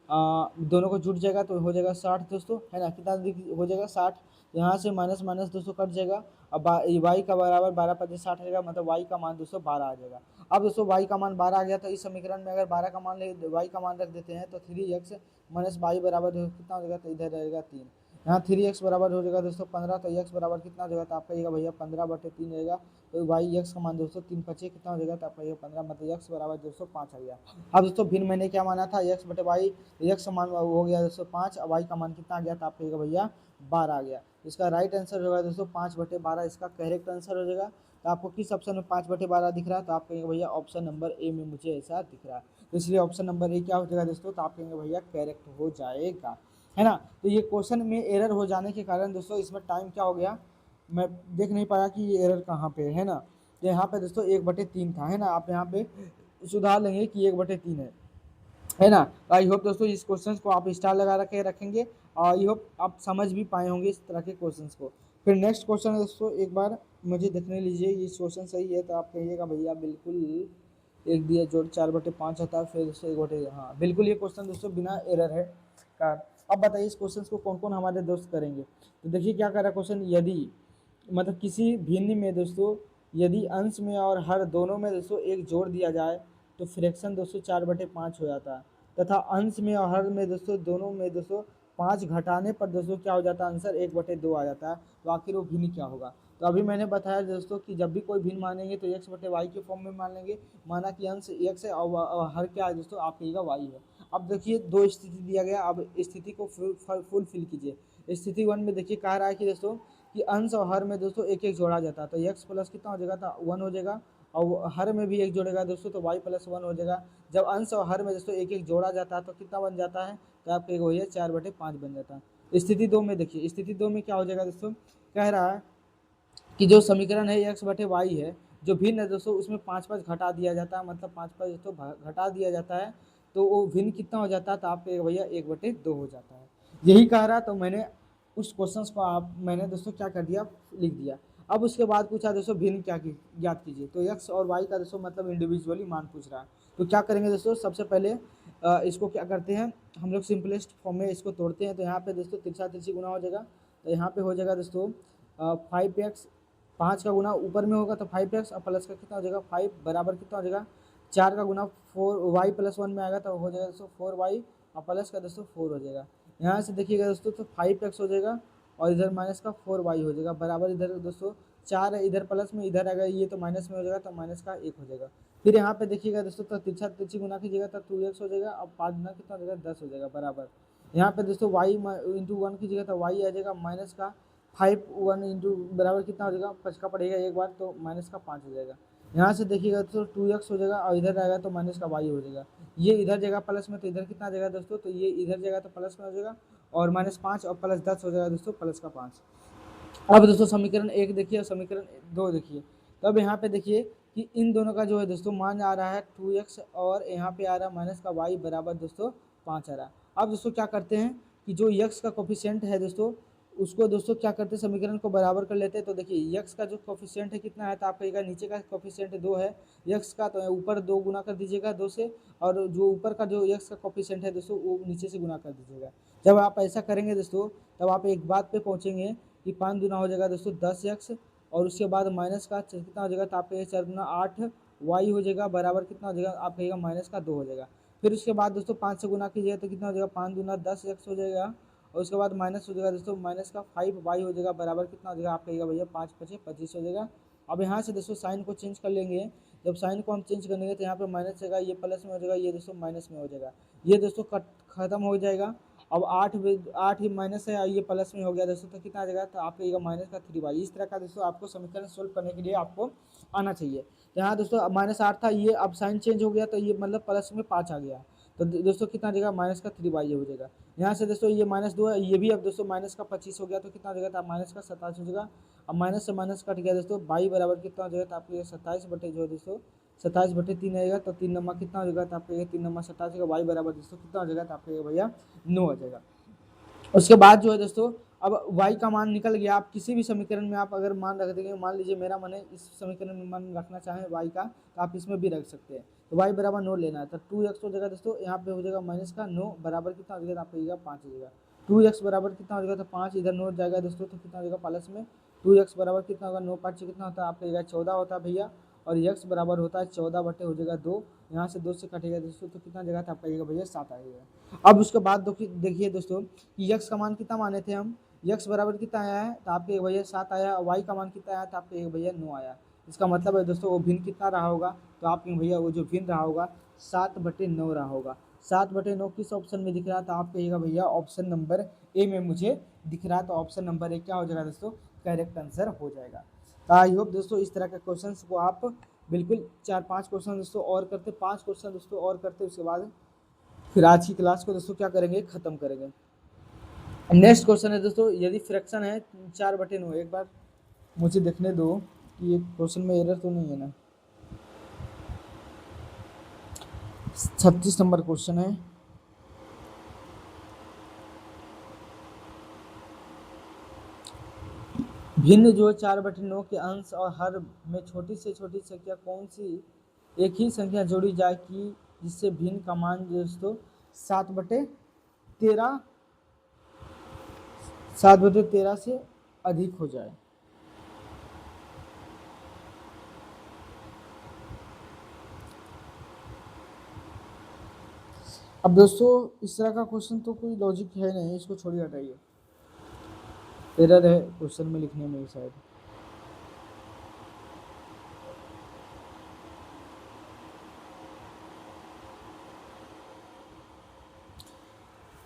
दोनों को जुट जाएगा तो हो जाएगा 60 दोस्तों, है ना? कितना हो जाएगा? 60। यहाँ से माइनस माइनस दोस्तों कट जाएगा। अब y का बराबर 12 × 5 = 60 रहेगा, मतलब y का मान दोस्तों 12 आ जाएगा। अब दोस्तों y का मान 12 आ गया, तो इस समीकरण में अगर 12 का मान ले y का मान रख देते हैं तो 3x माइनस y बराबर कितना हो जाएगा? तो इधर रहेगा 3। यहाँ 3x बराबर हो जाएगा दोस्तों 15, तो x बराबर कितना हो जाएगा? तो आपका ये भैया 15/3 रहेगा। तो y x का मान दोस्तों 3 × 5 कितना हो जाएगा? तो आपका ये 15, मतलब x बराबर दोस्तों 5 आ गया। अब दोस्तों भिन्न मैंने क्या माना था? x/y, x का मान हो गया दोस्तों 5 और y का मान कितना आ गया? तो आपका भैया 12 आ गया। इसका राइट आंसर होगा दोस्तों 5/12, इसका करेक्ट आंसर हो जाएगा। तो आपको किस ऑप्शन में 5/12 दिख रहा है? तो आप कहेंगे भैया ऑप्शन नंबर ए में मुझे ऐसा दिख रहा है, तो इसलिए ऑप्शन नंबर ए क्या हो जाएगा दोस्तों? तो आप कहेंगे भैया करेक्ट हो जाएगा, है ना? तो ये क्वेश्चन में एरर हो जाने के कारण दोस्तों इसमें टाइम क्या हो गया, मैं देख नहीं पाया कि ये एरर कहाँ पे है ना। तो यहाँ पे दोस्तों 1/3 था, है ना? आप यहाँ पे सुधार लेंगे कि 1/3 है ना? आई होप दोस्तों इस क्वेश्चन को आप स्टार लगा रखे रखेंगे और आई होप आप समझ भी पाए होंगे इस तरह के क्वेश्चंस को। फिर नेक्स्ट क्वेश्चन है दोस्तों, एक बार मुझे देखने लीजिए, ये क्वेश्चन सही है तो आप कहिएगा भैया बिल्कुल एक दिया जोड़ 4/5 आता है, फिर दोस्तों 1/, हाँ बिल्कुल ये क्वेश्चन दोस्तों बिना एरर है का। अब बताइए इस क्वेश्चन को कौन कौन हमारे दोस्त करेंगे। तो देखिए क्या कर रहा है क्वेश्चन, यदि मतलब किसी भिन्न में दोस्तों यदि अंश में और हर दोनों में दोस्तों एक जोड़ दिया जाए तो फ्रैक्शन दोस्तों 4/5 हो जाता है, तथा अंश में और हर में दोस्तों दोनों में दोस्तों 5 घटाने पर दोस्तों क्या हो जाता है, आंसर 1/2 आ जाता है। तो आखिर वो भिन्न क्या होगा। तो अभी मैंने बताया दोस्तों कि जब भी कोई भिन्न मानेंगे तो x/y के फॉर्म में मान लेंगे, माना कि अंश x है और हर क्या है दोस्तों, आप कहिएगा y है। अब देखिए दो स्थिति दिया गया, अब स्थिति को फुल फिल कीजिए। स्थिति 1 में देखिए कह रहा है कि दोस्तों कि अंश और हर में दोस्तों एक एक जोड़ा जाता है, तो x प्लस कितना हो जाएगा, तो 1 हो जाएगा, और हर में भी एक जोड़ेगा दोस्तों तो y प्लस 1 हो जाएगा। जब अंश और हर में दोस्तों एक एक जोड़ा जाता है तो कितना बन जाता है, तो आपका एक वही 4/5 बन जाता है। स्थिति 2 में देखिए, स्थिति 2 में क्या हो जाएगा दोस्तों, कह रहा है कि जो समीकरण है x/y है, जो भिन्न है दोस्तों उसमें 5 घटा दिया जाता है, मतलब 5 दोस्तों घटा दिया जाता है, तो वो भिन्न कितना हो जाता है, तो आपके भैया 1/2 हो जाता है। यही कह रहा, तो मैंने उस क्वेश्चन को मैंने दोस्तों क्या कर दिया, लिख दिया। अब उसके बाद पूछा दोस्तों भिन्न क्या ज्ञात कीजिए, तो x और y का दोस्तों मतलब इंडिविजुअली मान पूछ रहा है। तो क्या करेंगे दोस्तों, सबसे पहले इसको क्या करते हैं हम लोग, सिंपलेस्ट फॉर्म में इसको तोड़ते हैं। तो यहाँ पे दोस्तों तिरछा तिरछी गुना हो जाएगा, तो यहाँ पे हो जाएगा दोस्तों 5x, 5 का गुना ऊपर में होगा तो 5x और प्लस का कितना हो जाएगा 5 बराबर कितना हो जाएगा 4 का गुना 4y प्लस 1 में आएगा तो हो जाएगा दोस्तों 4y और प्लस का दोस्तों 4 हो जाएगा। यहाँ से देखिएगा दोस्तों तो 5x हो जाएगा और इधर माइनस का 4y हो जाएगा बराबर, इधर दोस्तों 4 है, इधर प्लस में, इधर आएगा ये तो माइनस में हो जाएगा, तो माइनस का 1 हो जाएगा। फिर यहाँ पे देखिएगा दोस्तों तो तिरछा तिरछी गुना कीजिएगा तो 2x हो जाएगा, अब 5 गुना कितना हो जाएगा 10 हो जाएगा बराबर। यहाँ पे दोस्तों y इंटू 1 कीजिएगा तो y आ जाएगा माइनस का 5, 1 इंटू बराबर कितना हो जाएगा, 5 का पड़ेगा एक बार तो माइनस का 5 हो जाएगा। यहाँ से देखिएगा तो 2x हो जाएगा और इधर आएगा तो माइनस का y हो जाएगा। ये इधर जाएगा प्लस में तो इधर कितना आ जाएगा दोस्तों, तो ये इधर जाएगा तो प्लस में हो जाएगा और -5 और प्लस 10 हो जाएगा दोस्तों प्लस का 5। अब दोस्तों समीकरण 1 देखिए और समीकरण 2 देखिए। तो अब यहाँ पे देखिए कि इन दोनों का जो है दोस्तों मान आ रहा है 2x और यहाँ पे आ रहा है माइनस का y बराबर दोस्तों 5 आ रहा है। अब दोस्तों क्या करते हैं कि जो x का कोफिशिएंट है दोस्तों उसको दोस्तों क्या करते हैं समीकरण को बराबर कर लेते हैं। तो देखिए x का जो कोफिशिएंट है कितना है, तो आप कहिएगा नीचे का कोफिशिएंट 2 है x का, तो ऊपर 2 गुना कर दीजिएगा 2 से, और जो ऊपर का जो x का कोफिशिएंट है दोस्तों वो नीचे से गुना कर दीजिएगा। जब आप ऐसा करेंगे दोस्तों तब आप एक बात पे पहुँचेंगे कि 5 दूना हो जाएगा दोस्तों 10x और उसके बाद माइनस का कितना हो जाएगा, तो आपका 4 गुना 8 y हो जाएगा बराबर कितना हो जाएगा, आप कहिएगा माइनस का 2 हो जाएगा। फिर उसके बाद दोस्तों 5 से गुना कीजिएगा तो कितना हो जाएगा 5 दूना 10x हो जाएगा और उसके बाद माइनस हो जाएगा दोस्तों माइनस का 5y हो जाएगा बराबर कितना हो जाएगा, आप कहिएगा भैया 5 5 25 हो जाएगा। अब यहाँ से दोस्तों साइन को चेंज कर लेंगे, जब साइन को हम चेंज करेंगे तो यहाँ पे माइनस होगा, ये प्लस में हो जाएगा, ये दोस्तों माइनस में हो जाएगा, ये दोस्तों खत्म हो जाएगा। अब 8 ही माइनस है ये प्लस में हो गया दोस्तों, तो कितना आ जाएगा, तो आपको ये माइनस का 3y। इस तरह का दोस्तों आपको समीकरण सोल्व करने के लिए आपको आना चाहिए। तो यहाँ दोस्तों -8 था, ये अब साइन चेंज हो गया तो ये मतलब प्लस में 5 आ गया, तो दोस्तों कितना आ जाएगा माइनस का 3y हो जाएगा। यहाँ से दोस्तों ये -2 है, ये भी अब दोस्तों माइनस का 25 हो गया तो कितना हो जाएगा, तो माइनस का 27 हो जाएगा। अब माइनस से माइनस कट गया दोस्तों, y बराबर कितना हो जाएगा, तो आपको ये 27 बटे जो दोस्तों 27/3 आएगा, तो 3 नंबर कितना हो जाएगा, तो आपको ये 3 नंबर 27 का y बराबर दोस्तों कितना हो जाएगा, तो आपको ये भैया 9 हो जाएगा। उसके बाद जो है दोस्तों अब y का मान निकल गया, आप किसी भी समीकरण में आप अगर मान रख देंगे, मान लीजिए मेरा मन है इस समीकरण में मान रखना चाहें y का तो आप इसमें भी रख सकते हैं। तो y बराबर 9 लेना है, तो 2x हो जाएगा दोस्तों, यहाँ पे हो जाएगा माइनस का 9 बराबर कितना हो जाएगा, आप कहिएगा 5 हो जाएगा। 2x बराबर कितना हो जाएगा, तो 5 इधर 9 जाएगा दोस्तों, तो कितना हो जाएगा प्लस में 2x बराबर कितना होगा 9 5 कितना होता है, आप कहिएगा 14 होता है भैया, और x बराबर होता है 14 बटे हो जाएगा 2, यहाँ से 2 से कटेगा दोस्तों तो कितना जगह था, आप कहिएगा भैया 7 आएगा। अब उसके बाद देखिए दोस्तों कि x का मान कितना माने थे हम, x बराबर कितना आया है, तो आपके भैया 7 आया, y का मान कितना आया, तो आपके भैया 9 आया। इसका मतलब है दोस्तों वो भिन्न कितना रहा होगा, तो आपके भैया वो जो भिन्न रहा होगा 7/9 रहा होगा। 7/9 किस ऑप्शन में दिख रहा है, तो आप कहिएगा भैया ऑप्शन नंबर ए में मुझे दिख रहा है, तो ऑप्शन नंबर ए क्या हो जाएगा दोस्तों, करेक्ट आंसर हो जाएगा। तो आई होप दोस्तों इस तरह के क्वेश्चन को आप बिल्कुल 4-5 क्वेश्चन दोस्तों और करते, 5 क्वेश्चन दोस्तों और करते, उसके बाद फिर आज की क्लास को दोस्तों क्या करेंगे, खत्म करेंगे। नेक्स्ट क्वेश्चन है दोस्तों, यदि फ्रैक्शन है 4/9, एक बार मुझे देखने दो कि ये क्वेश्चन में एरर तो नहीं है ना। 36 नंबर क्वेश्चन है। भिन्न जो 4/9 के अंश और हर में छोटी से छोटी संख्या कौन सी एक ही संख्या जोड़ी जाए कि जिससे भिन्न का मान दोस्तों 7/13 7/13 से अधिक हो जाए। अब दोस्तों इस तरह का क्वेश्चन तो कोई लॉजिक है नहीं, इसको छोड़िए हटाइए, एरर है क्वेश्चन में लिखने में शायद।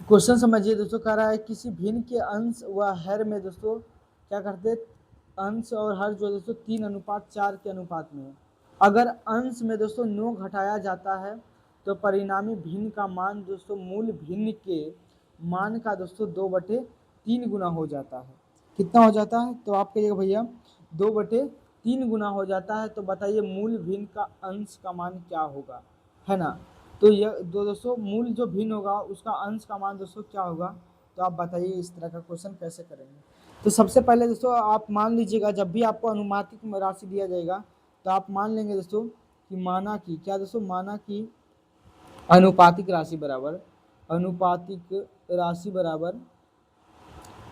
क्वेश्चन समझिए दोस्तों, कह रहा है किसी भिन्न के अंश व हर में दोस्तों क्या करते हैं, अंश और हर जो दोस्तों 3:4 के अनुपात में है। अगर अंश में दोस्तों 9 घटाया जाता है तो परिणामी भिन्न का मान दोस्तों मूल भिन्न के मान का दोस्तों 2/3 गुना हो जाता है। कितना हो जाता है, तो आप कहिएगा भैया 2/3 गुना हो जाता है। तो बताइए मूल भिन्न का अंश का मान क्या होगा, है ना। तो यह दोस्तों मूल जो भिन्न होगा उसका अंश का मान दोस्तों क्या होगा, तो आप बताइए इस तरह का क्वेश्चन कैसे करेंगे। तो सबसे पहले दोस्तों आप मान लीजिएगा, जब भी आपको अनुमानित राशि दिया जाएगा तो आप मान लेंगे दोस्तों कि माना की क्या दोस्तों, माना की अनुपातिक राशि बराबर, अनुपातिक राशि बराबर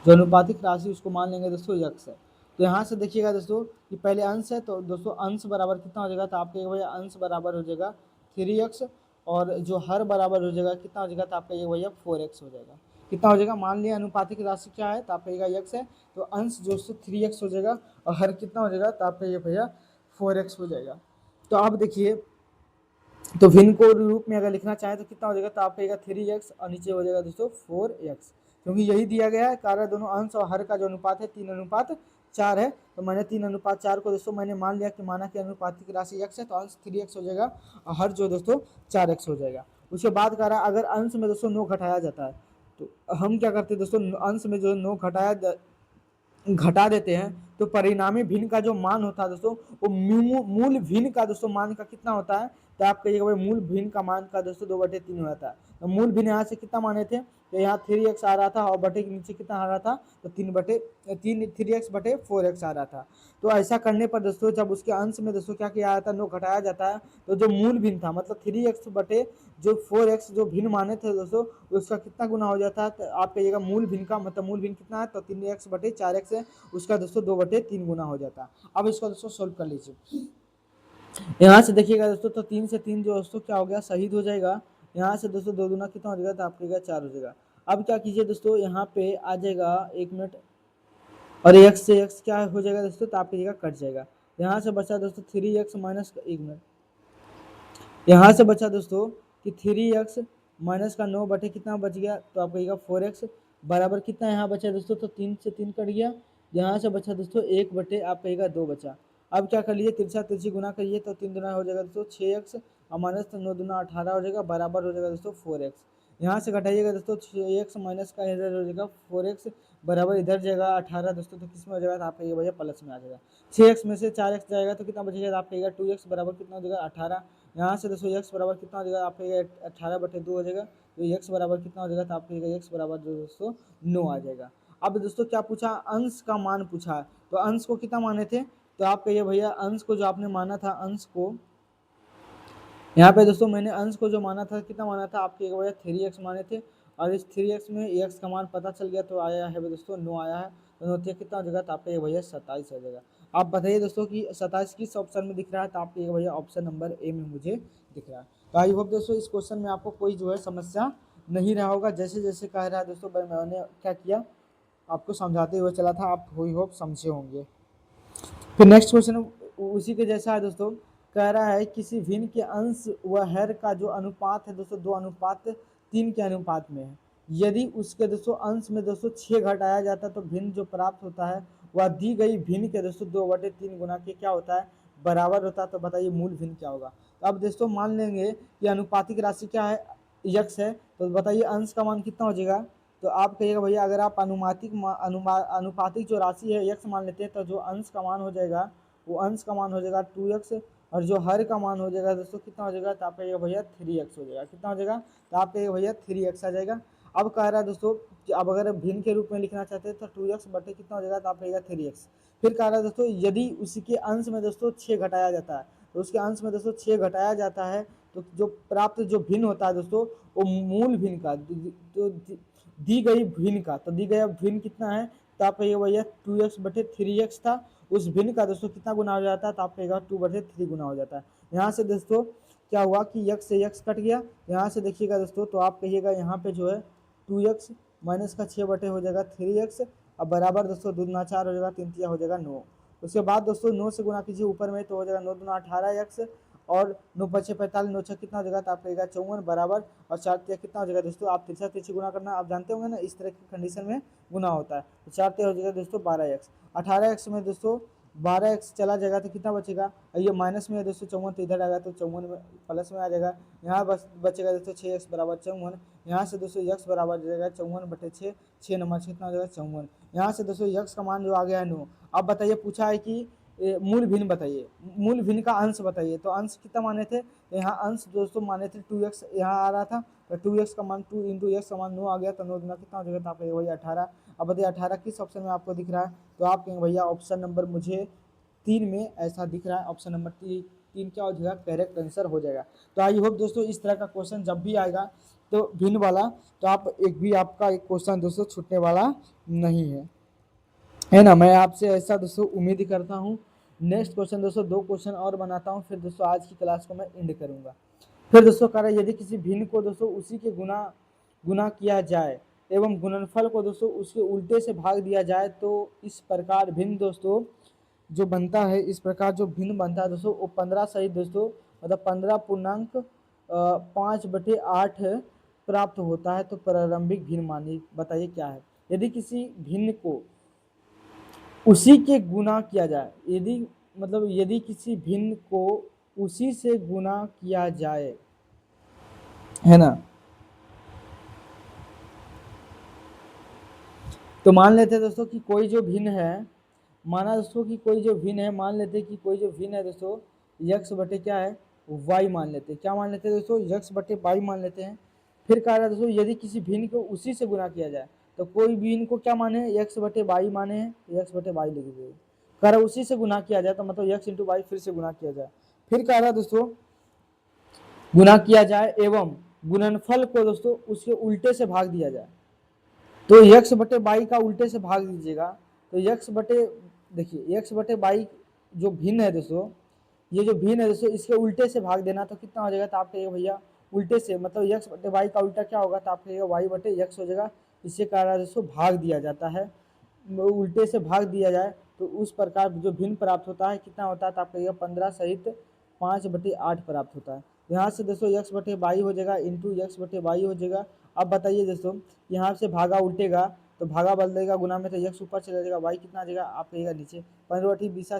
जो अनुपातिक राशि उसको मान लेंगे दोस्तों यक्स है। तो यहाँ से देखिएगा दोस्तों कि पहले अंश है, तो दोस्तों अंश बराबर कितना हो जाएगा, तो आपके भैया अंश बराबर हो जाएगा 3x, और जो हर बराबर हो जाएगा कितना हो जाएगा, तो आपका ये भैया 4x हो जाएगा। कितना हो जाएगा, मान लिया अनुपातिक राशि क्या है, तो आप कहिएगा x है, तो अंश दोस्तों 3x हो जाएगा, और हर कितना हो जाएगा, तो आपका ये भैया 4x हो जाएगा। तो आप देखिए, तो भिन्न को रूप में अगर लिखना चाहें तो कितना हो जाएगा, तो आप कहिएगा 3x और नीचे हो जाएगा दोस्तों 4x, क्योंकि यही दिया गया है। कारण दोनों अंश और हर का जो अनुपात है 3:4 है, तो मैंने 3:4 को दोस्तों मैंने मान लिया कि माना कि अनुपातिक राशि x है, तो अंश 3x हो जाएगा और हर जो दोस्तों 4x हो जाएगा। उसके बाद कह रहा है अगर अंश में दोस्तों 9 घटाया जाता है, तो हम क्या करते हैं दोस्तों, अंश में जो 9 घटा देते हैं, तो परिणामी भिन्न का जो मान होता है दोस्तों वो मूल भिन्न का दोस्तों मान का कितना होता है, तो आप कहिएगा भाई मूल भिन्न का मान का दोस्तों 2/3 हो जाता है। तो मूल भिन्न यहाँ से कितना माने थे, तो यहाँ 3x आ रहा था और बटे के नीचे कितना आ रहा था, तो 3x/4x आ रहा था। तो ऐसा करने पर दोस्तों जब उसके अंश में दोस्तों क्या किया जाता है, 9 घटाया जाता है, तो जो मूल भिन्न था मतलब 3x/4x जो भिन्न माने थे दोस्तों उसका कितना गुना हो जाता है, तो आप कहिएगा मूल भिन्न का मतलब मूल भिन्न कितना है, तो 3x/4x है, उसका दोस्तों 2/3 गुना हो जाता है। अब इसको दोस्तों सोल्व कर लीजिए। यहाँ से देखिएगा दोस्तों, तो 3 से 3 जो दोस्तों क्या हो गया, शहीद हो जाएगा। यहाँ से दोस्तों 2 दूना कितना हो जाएगा, तो आपका 4 हो जाएगा। अब क्या कीजिए दोस्तों, यहाँ पे आ जाएगा 1 मिनट, और x से x क्या हो जाएगा दोस्तों, तो आपकी जगह कट जाएगा। यहाँ से बचा दोस्तों 3x माइनस 1 मिनट, यहाँ से बचा दोस्तों कि 3x माइनस का 9 बटे कितना बच गया, तो आप कहिएगा 4x बराबर कितना यहाँ बचा दोस्तों, तो 3 से 3 कट गया। यहाँ से बचा दोस्तों 1 बटे आप कहिएगा 2 बचा। अब क्या कर लीजिए, तिरछा तिरछी गुना करिए, तो 3 दुना हो जाएगा दोस्तों 6x और माइनस 9 दूना 18 हो जाएगा, बराबर हो जाएगा दोस्तों 4x। यहाँ से घटाइएगा दोस्तों 6x माइनस का इधर हो जाएगा 4x बराबर इधर जाएगा 18 दोस्तों, तो किस में हो जाएगा, तो आप कहिएगा भैया प्लस में आ जाएगा। 6x में से 4x जाएगा तो कितना बचेगा, आप कहिएगा 2x बराबर कितना हो जाएगा 18। यहाँ से दोस्तों x बराबर कितना हो जाएगा, आप कहिएगा 18/2 हो जाएगा, तो x बराबर कितना हो जाएगा, तो आप कहिएगा x बराबर जो दोस्तों 9 आ जाएगा। अब दोस्तों क्या पूछा, अंश का मान पूछा है, तो अंश को कितना माने थे, तो आप कहिए भैया अंश को जो आपने माना था, अंश को यहाँ पे दोस्तों मैंने अंश को जो माना था कितना माना था, आपके भैया 3x माने थे, और इस 3x में x का मान पता चल गया, तो आया है दोस्तों 9 आया है, तो 9 कितना हो जाएगा, तो आपका ये भैया 27 हो जाएगा। आप बताइए दोस्तों कि 27 किस ऑप्शन में दिख रहा है, तो आपके भैया ऑप्शन नंबर ए में मुझे दिख रहा है। तो आई होप दोस्तों इस क्वेश्चन में आपको कोई जो है समस्या नहीं रहा होगा, जैसे जैसे कह रहा है दोस्तों मैंने क्या किया आपको समझाते हुए चला था, आप आई होप समझे होंगे। फिर नेक्स्ट क्वेश्चन उसी के जैसा है दोस्तों, कह रहा है किसी भिन्न के अंश व हर का जो अनुपात है दोस्तों 2:3 के अनुपात में है। यदि उसके दोस्तों अंश में दोस्तों 6 घटाया जाता है तो भिन्न जो प्राप्त होता है वह दी गई भिन्न के दोस्तों 2/3 गुना के क्या होता है, बराबर होता है। तो बताइए मूल भिन्न क्या होगा। तो अब दोस्तों मान लेंगे कि अनुपातिक राशि क्या है, यक्स है, तो बताइए अंश का मान कितना हो जाएगा। तो आप कहिएगा भैया अगर आप अनुपातिक जो राशि है x मान लेते हैं, तो जो अंश का मान हो जाएगा वो अंश का मान हो जाएगा 2x, और जो हर का मान हो जाएगा दोस्तों कितना हो जाएगा, तो आप कहिएगा भैया 3x हो जाएगा। कितना हो जाएगा, तो आप कहिएगा भैया 3x आ जाएगा। अब कह रहा है दोस्तों कि अब अगर भिन्न के रूप में लिखना चाहते हैं तो 2x बटे कितना हो जाएगा, तो आप रहेगा 3x। फिर कह रहा है दोस्तों यदि उसके अंश में दोस्तों 6 घटाया जाता है, तो उसके अंश में दोस्तों 6 घटाया जाता है तो जो प्राप्त जो भिन्न होता है दोस्तों वो मूल भिन्न का तो दी गई भिन्न का, तो दी गया भिन्न कितना है, तो आप कहिएगा भैया 2x बटे 3x था, उस भिन्न का दोस्तों कितना गुना हो जाता है, तो आप कहेगा 2 बटे 3 गुना हो जाता है। यहाँ से दोस्तों क्या हुआ कि x से x कट गया, यहाँ से देखिएगा दोस्तों तो आप कहिएगा यहाँ पे जो है 2x माइनस का 6 बटे हो जाएगा 3x, अब बराबर दोस्तों 2 दूना 4 हो जाएगा, 3 तिया हो जाएगा 9। उसके बाद दोस्तों 9 से गुना कीजिए ऊपर में तो हो जाएगा 9 दूना 18x और 9 पचे 45, 9 छः कितना हो जाएगा, तो आप कहेगा 54 बराबर, और 4 तिया कितना हो जाएगा दोस्तों, आप तिरछा तिरछी गुना करना आप जानते होंगे ना, इस तरह की कंडीशन में गुना होता है। तो 4 तिया हो जाएगा दोस्तों 12x, 18x में दोस्तों 12x चला जाएगा तो कितना बचेगा, ये माइनस में है दोस्तों 54, तो इधर आएगा तो 54 में प्लस में आ जाएगा, यहाँ बस बचेगा दोस्तों 6x बराबर 54, यहाँ से दोस्तों x बराबर हो जाएगा 54 बटे 6, 6 नंबर कितना हो जाएगा 54, यहाँ से दोस्तों x का मान जो आ गया है 9। अब बताइए पूछा है कि मूल भिन्न बताइए, मूल भिन्न का अंश बताइए, तो अंश कितना माने थे, तो यहाँ अंश दोस्तों माने थे 2x, यहाँ आ रहा था तो 2x का मान 2 इंटू एक्स का मान 9 आ गया, तो 9 गुना कितना हो जाएगा, तो आप कहेंगे भैया 18। अब बताइए 18 किस ऑप्शन में आपको दिख रहा है, तो आप कहेंगे भैया ऑप्शन नंबर मुझे 3 में ऐसा दिख रहा है, ऑप्शन नंबर 3 क्या हो जाएगा, करेक्ट आंसर हो जाएगा। तो आई होप दोस्तों इस तरह का क्वेश्चन जब भी आएगा तो भिन्न वाला, तो आप एक भी आपका एक क्वेश्चन दोस्तों छूटने वाला नहीं है ना। मैं आपसे ऐसा दोस्तों उम्मीद करता हूँ। नेक्स्ट क्वेश्चन दोस्तों 2 क्वेश्चन और बनाता हूँ, फिर दोस्तों आज की क्लास को मैं एंड करूँगा। फिर दोस्तों कह रहा है यदि किसी भिन्न को दोस्तों उसी के गुना किया जाए एवं गुणनफल को दोस्तों उसके उल्टे से भाग दिया जाए तो इस प्रकार भिन्न दोस्तों जो बनता है, इस प्रकार जो भिन्न बनता है दोस्तों वो 15 सहित दोस्तों मतलब 15.5/8 प्राप्त होता है। तो प्रारंभिक भिन्न मानिए, बताइए क्या है। यदि किसी भिन्न को उसी के गुना किया जाए, यदि किसी भिन्न को उसी से गुना किया जाए, है ना, तो मान लेते हैं दोस्तों कि कोई जो भिन्न है, माना दोस्तों कि कोई जो भिन्न है, मान लेते हैं कि कोई जो भिन्न है दोस्तों x बटे क्या है y मान लेते हैं, क्या मान लेते हैं दोस्तों x बटे y मान लेते हैं। फिर कह रहा है दोस्तों यदि किसी भिन्न को उसी से गुना किया जाए, तो कोई भिन्न को क्या माने x बटे y माने हैं, x बटे y लिख दीजिए। कह रहा है उसी से गुना किया जाए तो मतलब x इंटू वाई फिर से गुना किया जाए। फिर कह रहा है दोस्तों गुना किया जाए एवं गुणनफल को दोस्तों उसके उल्टे से भाग दिया जाए, तो x बटे बाई का उल्टे से भाग दीजिएगा, तो x बटे देखिए x बटे बाई जो भिन्न है दोस्तों, ये जो भिन्न है दोस्तों इसके उल्टे से भाग देना, तो कितना हो जाएगा, तो आप कहिएगा भैया उल्टे से मतलब x बटे बाई का उल्टा क्या होगा, तो आप कहिएगा y बटे x हो जाएगा। इससे कह रहा है दोस्तों भाग दिया जाता है, उल्टे से भाग दिया जाए तो उस प्रकार जो भिन्न प्राप्त होता है कितना होता है, तो आप कहिएगा 15 सहित 5/8 प्राप्त होता है। यहाँ से दोस्तों x बटे बाई हो जाएगा इंटू x बटे बाई हो जाएगा। अब बताइए दोस्तों यहाँ से भागा उल्टेगा तो भागा बदल देगा गुना में, तो x ऊपर चला जाएगा, y कितना आ जाएगा, आप कहिएगा नीचे 15 बीसा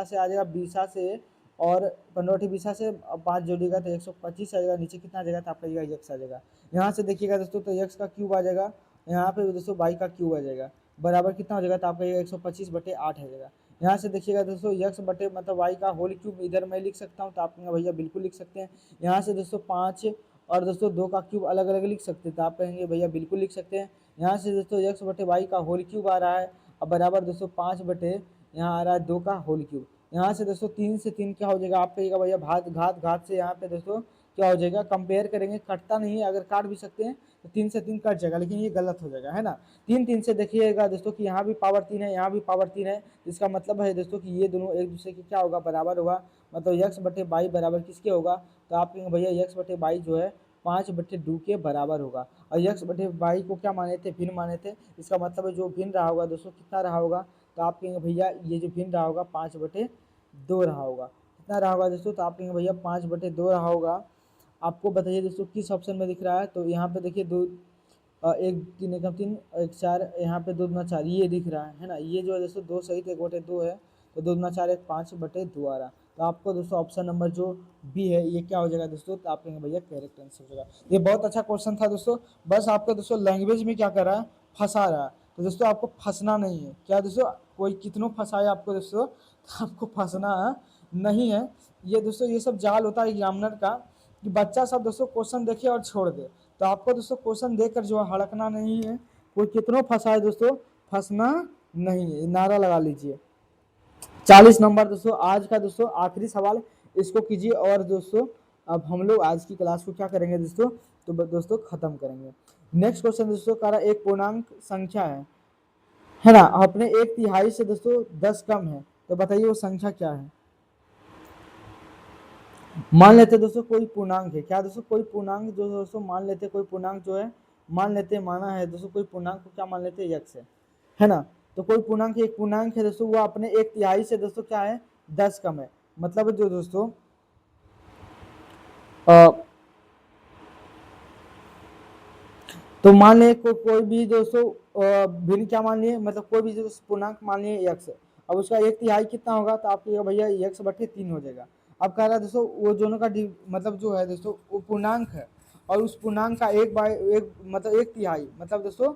से आ जाएगा, बीसा से और 15 बीसा से 5 जोड़िएगा तो 125 आ जाएगा, नीचे कितना आ जाएगा, तो आप कहिएगा x आ जाएगा। यहाँ से देखिएगा दोस्तों तो x का क्यूब आ जाएगा, यहाँ पे दोस्तों y का क्यूब आ जाएगा, बराबर कितना हो जाएगा, तो आप कहिएगा 125/8 आ जाएगा। यहाँ से देखिएगा दोस्तों x बटे मतलब y का होल क्यूब इधर मैं लिख सकता हूँ, तो आप कहेंगे भैया बिल्कुल लिख सकते हैं। यहाँ से दोस्तों 5 और दोस्तों 2 का क्यूब अलग अलग लिख सकते हैं, तो आप कहेंगे भैया बिल्कुल लिख सकते हैं। यहाँ से दोस्तों x बटे y का होल क्यूब आ रहा है, अब बराबर दोस्तों 5 बटे यहाँ आ रहा है 2 का होल क्यूब। यहाँ से दोस्तों 3 से 3 क्या हो जाएगा, आप कहिएगा भैया घात से यहाँ पे दोस्तों क्या हो जाएगा, कंपेयर करेंगे कटता नहीं है, अगर काट भी सकते हैं तो 3 से 3 कट जाएगा, लेकिन ये गलत हो जाएगा, है ना। 3 से देखिएगा दोस्तों कि यहाँ भी पावर 3 है, यहाँ भी पावर 3 है, इसका मतलब है दोस्तों कि ये दोनों एक दूसरे के क्या होगा, बराबर होगा, मतलब x बटे बाई बराबर किसके होगा, तो आप कहेंगे भैया x बटे बाई जो है 5/2 के बराबर होगा। और x बटे बाई को क्या माने थे, भिन्न माने थे, इसका मतलब है जो भिन्न रहा होगा दोस्तों कितना रहा होगा, तो आप कहेंगे भैया ये जो भिन्न रहा होगा 5/2 रहा होगा। कितना रहा होगा दोस्तों, तो आप कहेंगे भैया 5/2 रहा होगा। आपको बताइए दोस्तों किस ऑप्शन में दिख रहा है, तो यहाँ पे देखिए 2 1 3 एकम 3 1 4, यहाँ पे 2 दूना 4 ये दिख रहा है ना, ये जो है दोस्तों 2 सहित 1/2 है, तो 2 दूना 4 1 5/2 आ रहा। तो आपको दोस्तों ऑप्शन नंबर जो बी है ये क्या हो जाएगा दोस्तों, तो आप कहेंगे भैया करेक्ट आंसर हो जाएगा। ये बहुत अच्छा क्वेश्चन था दोस्तों, बस आपका दोस्तों लैंग्वेज में क्या कर रहा है, फंसा रहा है। तो दोस्तों आपको फंसना नहीं है, क्या दोस्तों कोई कितनों फंसाए आपको दोस्तों, तो आपको फंसना नहीं है। ये दोस्तों ये सब जाल होता है एग्जामिनर का कि बच्चा सब दोस्तों क्वेश्चन देखे और छोड़ दे, तो आपको दोस्तों क्वेश्चन देखकर जो है हड़कना नहीं है, कोई कितनों फंसा है दोस्तों, फंसना नहीं है, नारा लगा लीजिए। 40 नंबर दोस्तों आज का दोस्तों आखिरी सवाल, इसको कीजिए और दोस्तों अब हम लोग आज की क्लास को क्या करेंगे दोस्तों, तो दोस्तों खत्म करेंगे। नेक्स्ट क्वेश्चन दोस्तों कह रहा एक पूर्णांक संख्या है ना, अपने 1/3 से दोस्तों 10 कम है, तो बताइए वो संख्या क्या है। मान लेते दोस्तों कोई पूर्णांक है, क्या दोस्तों कोई पूर्णांक जो दोस्तों मान लेते कोई पूर्णांक जो है, मान लेते माना है दोस्तों कोई पूर्णांक को क्या मान लेते x है ना, तो कोई पूर्णांक एक पूर्णांक है दोस्तों, वो अपने 1/3 से दोस्तों क्या है 10 कम है, मतलब जो दोस्तों तो मान ले कोई भी दोस्तों भिन्न क्या मान लिए, मतलब कोई भी पूर्णांक मान लिए x, अब उसका 1/3 कितना होगा, तो आपको भैया x/3 हो जाएगा। अब कह रहा है दोस्तों वो दोनों का मतलब जो है दोस्तों वो पूर्णांक है, और उस पूर्णांक का एक मतलब 1/3 मतलब दोस्तों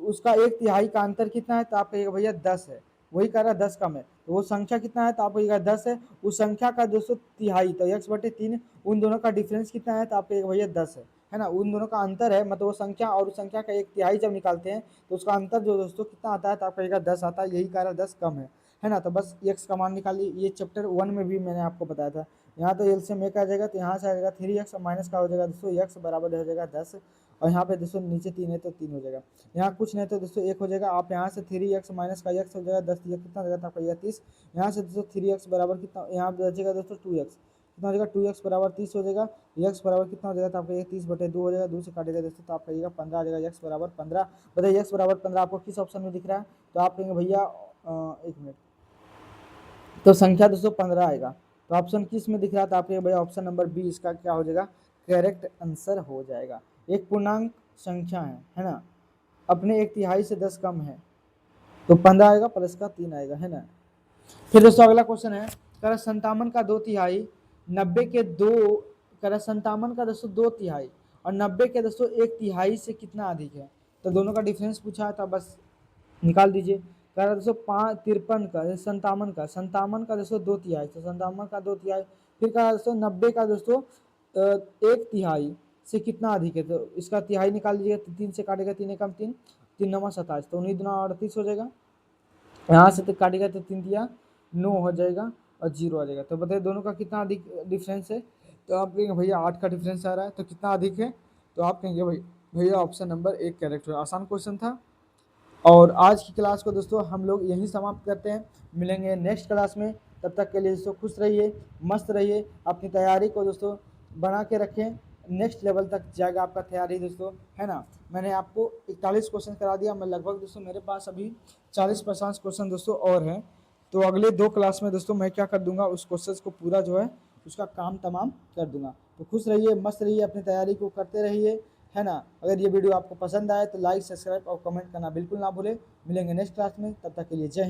उसका 1/3 का अंतर कितना है, तो आप कहिएगा भैया 10 है, वही कह रहा है 10 कम है, तो वो संख्या कितना है, तो आप कहिएगा 10 है, उस संख्या का दोस्तों तिहाई, तो x/3 उन दोनों का डिफरेंस कितना है, तो आप कहिएगा भैया 10 है ना, उन दोनों का अंतर है, मतलब वो संख्या और उस संख्या का 1/3 जब निकालते हैं तो उसका अंतर जो दोस्तों कितना आता है, तो आप कहिएगा 10 आता है, यही कह रहा है 10 कम है ना, तो बस x का मान निकालिए। ये चैप्टर 1 में भी मैंने आपको बताया था। यहाँ तो एलसीएम एक आ जाएगा, तो यहाँ से आ जाएगा 3x माइनस का हो जाएगा दोस्तों x बराबर हो जाएगा 10, और यहाँ पे दोस्तों नीचे 3 है तो 3 हो जाएगा, यहाँ कुछ नहीं तो दोस्तों 1 हो जाएगा, आप यहाँ से 3x माइनस का x हो जाएगा 10, कितना हो जाएगा आपका 30, यहाँ से दोस्तों 3x बराबर कितना, यहाँ बचेगा दोस्तों 2x, कितना हो जाएगा 2x बराबर 30 हो जाएगा, x बराबर कितना हो जाएगा, तो आपका ये 30/2 हो जाएगा, 2 से काटेगा दोस्तों तो आप कहिएगा 15 आ जाएगा, x बराबर 15। बताइए x बराबर 15 आपको किस ऑप्शन में दिख रहा है, तो आप कहेंगे भैया 1 मिनट, तो संख्या दोस्तों 15 आएगा, तो ऑप्शन किस में दिख रहा था, आपके भैया ऑप्शन नंबर बी इसका क्या हो जाएगा, करेक्ट आंसर हो जाएगा। एक पूर्णांक संख्या है ना, अपने 1/3 से 10 कम है, तो 15 आएगा प्लस का 3 आएगा, है ना। फिर दोस्तों अगला क्वेश्चन है, कर 57 का 2/3 90 के 2, कर 57 का दोस्तों 2/3 और 90 के दोस्तों 1/3 से कितना अधिक है, तो दोनों का डिफरेंस पूछा था, बस निकाल दीजिए। कह रहा दोस्तों 53 का 57 का दोस्तों 2/3, तो 57 का 2/3, फिर कहा दोस्तों 90 का दोस्तों 1/3 से कितना अधिक है, तो इसका तिहाई निकाल लीजिएगा, 3 से काटेगा 3 एकम 3, 3 9 27, तो 19 दूना 38 हो जाएगा, यहाँ से तो काटेगा तो 3 दिया 9 हो जाएगा और 0 आ जाएगा, तो बताइए दोनों का कितना अधिक डिफरेंस है, तो आप कहेंगे भैया 8 का डिफरेंस आ रहा है, तो कितना अधिक है, तो आप कहेंगे भैया ऑप्शन नंबर 1 करेक्ट है। आसान क्वेश्चन था। और आज की क्लास को दोस्तों हम लोग यहीं समाप्त करते हैं, मिलेंगे नेक्स्ट क्लास में, तब तक के लिए दोस्तों खुश रहिए, मस्त रहिए, अपनी तैयारी को दोस्तों बना के रखें, नेक्स्ट लेवल तक जाएगा आपका तैयारी दोस्तों, है ना। मैंने आपको 41 क्वेश्चन करा दिया, मैं लगभग दोस्तों मेरे पास अभी 40-50 क्वेश्चन दोस्तों और हैं, तो अगले 2 क्लास में दोस्तों मैं क्या कर दूंगा, उस क्वेश्चन को पूरा जो है उसका काम तमाम कर दूंगा। तो खुश रहिए, मस्त रहिए, अपनी तैयारी को करते रहिए, है ना। अगर ये वीडियो आपको पसंद आए तो लाइक, सब्सक्राइब और कमेंट करना बिल्कुल ना भूलें। मिलेंगे नेक्स्ट क्लास में, तब तक के लिए जय हिंद।